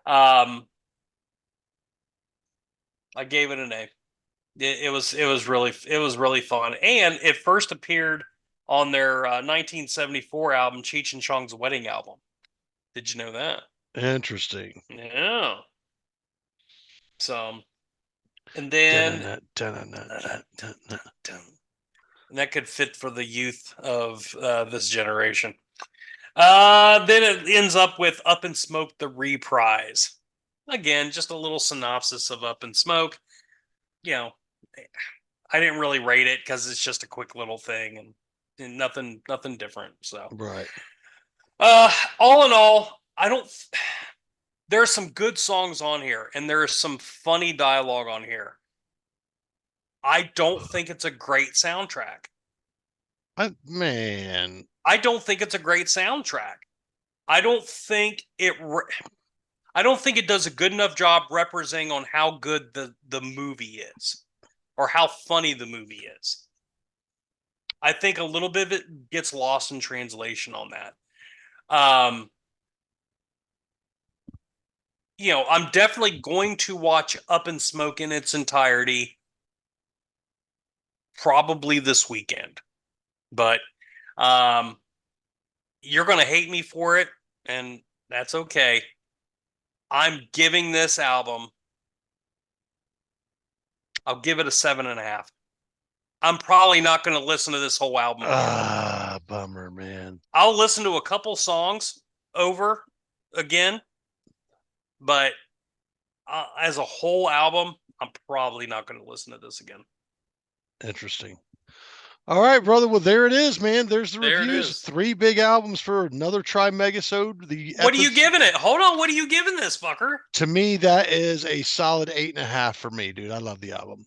I gave it an A. It was really fun, and it first appeared on their 1974 album, Cheech and Chong's Wedding Album. Did you know that? Interesting. Yeah. So, and then and that could fit for the youth of this generation. Then it ends up with Up in Smoke, the reprise. Again, just a little synopsis of Up in Smoke. I didn't really rate it because it's just a quick little thing and nothing different. So right. All in all, I don't. There are some good songs on here, and there is some funny dialogue on here. I don't think it's a great soundtrack. Man, I don't think it's a great soundtrack. I don't think it does a good enough job representing on how good the movie is or how funny the movie is. I think a little bit of it gets lost in translation on that. I'm definitely going to watch Up in Smoke in its entirety probably this weekend. But you're going to hate me for it, and that's okay. I'm giving this album, I'll give it a 7.5. I'm probably not going to listen to this whole album again. Bummer, man. I'll listen to a couple songs over again, but as a whole album, I'm probably not going to listen to this again. Interesting. All right, brother. Well, there it is, man. There's the There it reviews. is. 3 big albums for another Try Megasode. What are you giving it? Hold on. What are you giving this fucker? To me, that is a solid 8.5 for me, dude. I love the album.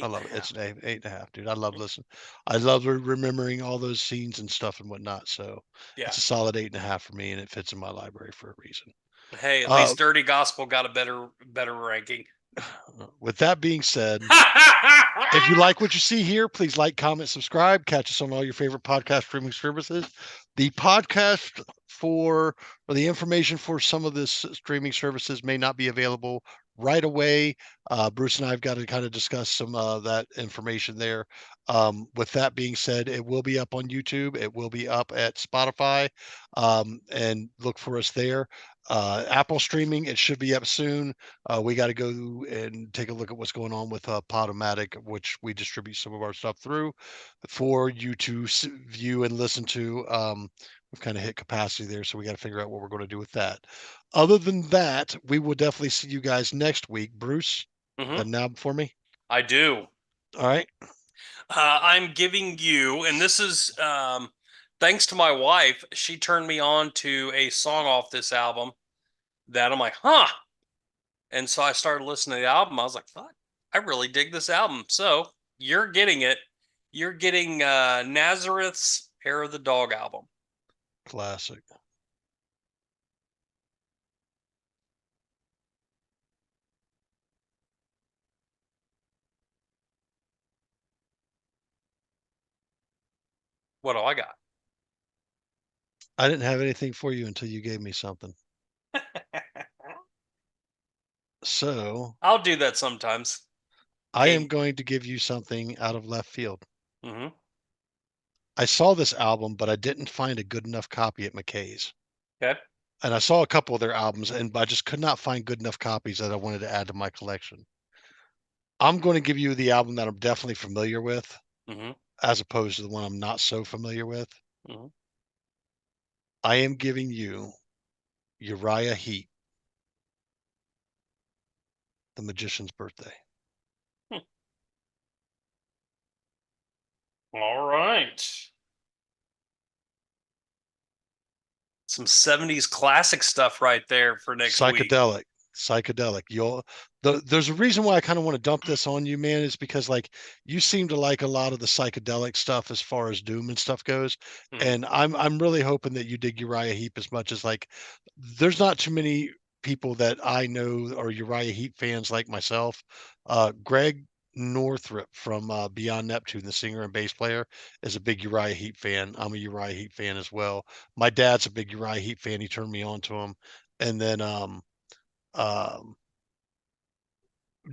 I love it. It's an 8.5, dude. I love listening. I love remembering all those scenes and stuff and whatnot. So Yeah, it's a solid 8.5 for me, and it fits in my library for a reason. Hey, at least Dirty Gospel got a better ranking. With that being said, if you like what you see here, please like, comment, subscribe. Catch us on all your favorite podcast streaming services. The podcast or the information for some of this streaming services may not be available right away. Bruce and I have got to kind of discuss some of that information there. With that being said, it will be up on YouTube. It will be up at Spotify, and look for us there. Apple streaming, it should be up soon. We got to go and take a look at what's going on with Podomatic, which we distribute some of our stuff through for you to view and listen to. We've kind of hit capacity there, so we got to figure out what we're going to do with that. Other than that, we will definitely see you guys next week. Bruce, got an album for me? I do. All right. I'm giving you, and this is thanks to my wife. She turned me on to a song off this album that I'm like, huh. And so I started listening to the album. I was like, fuck, I really dig this album. So you're getting it. You're getting Nazareth's Hair of the Dog album. Classic. What do I got? I didn't have anything for you until you gave me something. So I'll do that sometimes. I am Okay. going to give you something out of left field. Mm-hmm. I saw this album, but I didn't find a good enough copy at McKay's. Okay. And I saw a couple of their albums, and I just could not find good enough copies that I wanted to add to my collection. I'm going to give you the album that I'm definitely familiar with, Mm-hmm. as opposed to the one I'm not so familiar with. Mm-hmm. I am giving you Uriah Heep, The Magician's Birthday. All right. Some 70s classic stuff right there for next week. Psychedelic. There's a reason why I kind of want to dump this on you, man, is because like you seem to like a lot of the psychedelic stuff as far as doom and stuff goes. Mhm. And I'm really hoping that you dig Uriah Heep as much as like there's not too many people that I know are Uriah Heep fans like myself. Greg Northrup from Beyond Neptune, the singer and bass player, is a big Uriah Heep fan. I'm a Uriah Heep fan as well. My dad's a big Uriah Heep fan. He turned me on to him. And then um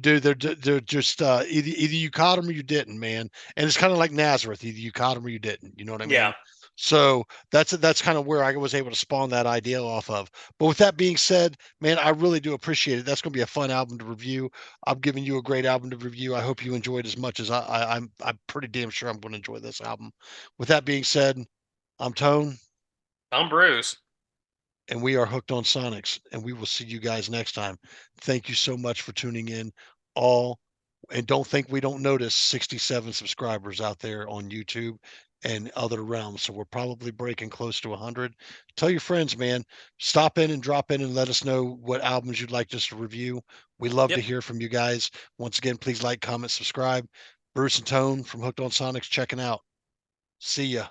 dude, they're just either you caught them or you didn't, man. And it's kind of like Nazareth, either you caught them or you didn't. You know what I Yeah. mean? So that's kind of where I was able to spawn that idea off of. But with that being said, man, I really do appreciate it. That's going to be a fun album to review. I'm giving you a great album to review. I hope you enjoyed as much as I'm pretty damn sure I'm going to enjoy this album. With that being said, I'm Tone, I'm Bruce. and we are Hooked on Sonics, and we will see you guys next time. Thank you so much for tuning in. All and don't think we don't notice 67 subscribers out there on YouTube and other realms. So we're probably breaking close to 100. Tell your friends, man. Stop in and drop in and let us know what albums you'd like us to review. We love to Yep. hear from you guys. Once again, please like, comment, subscribe. Bruce and Tone from Hooked on Sonics checking out. See ya.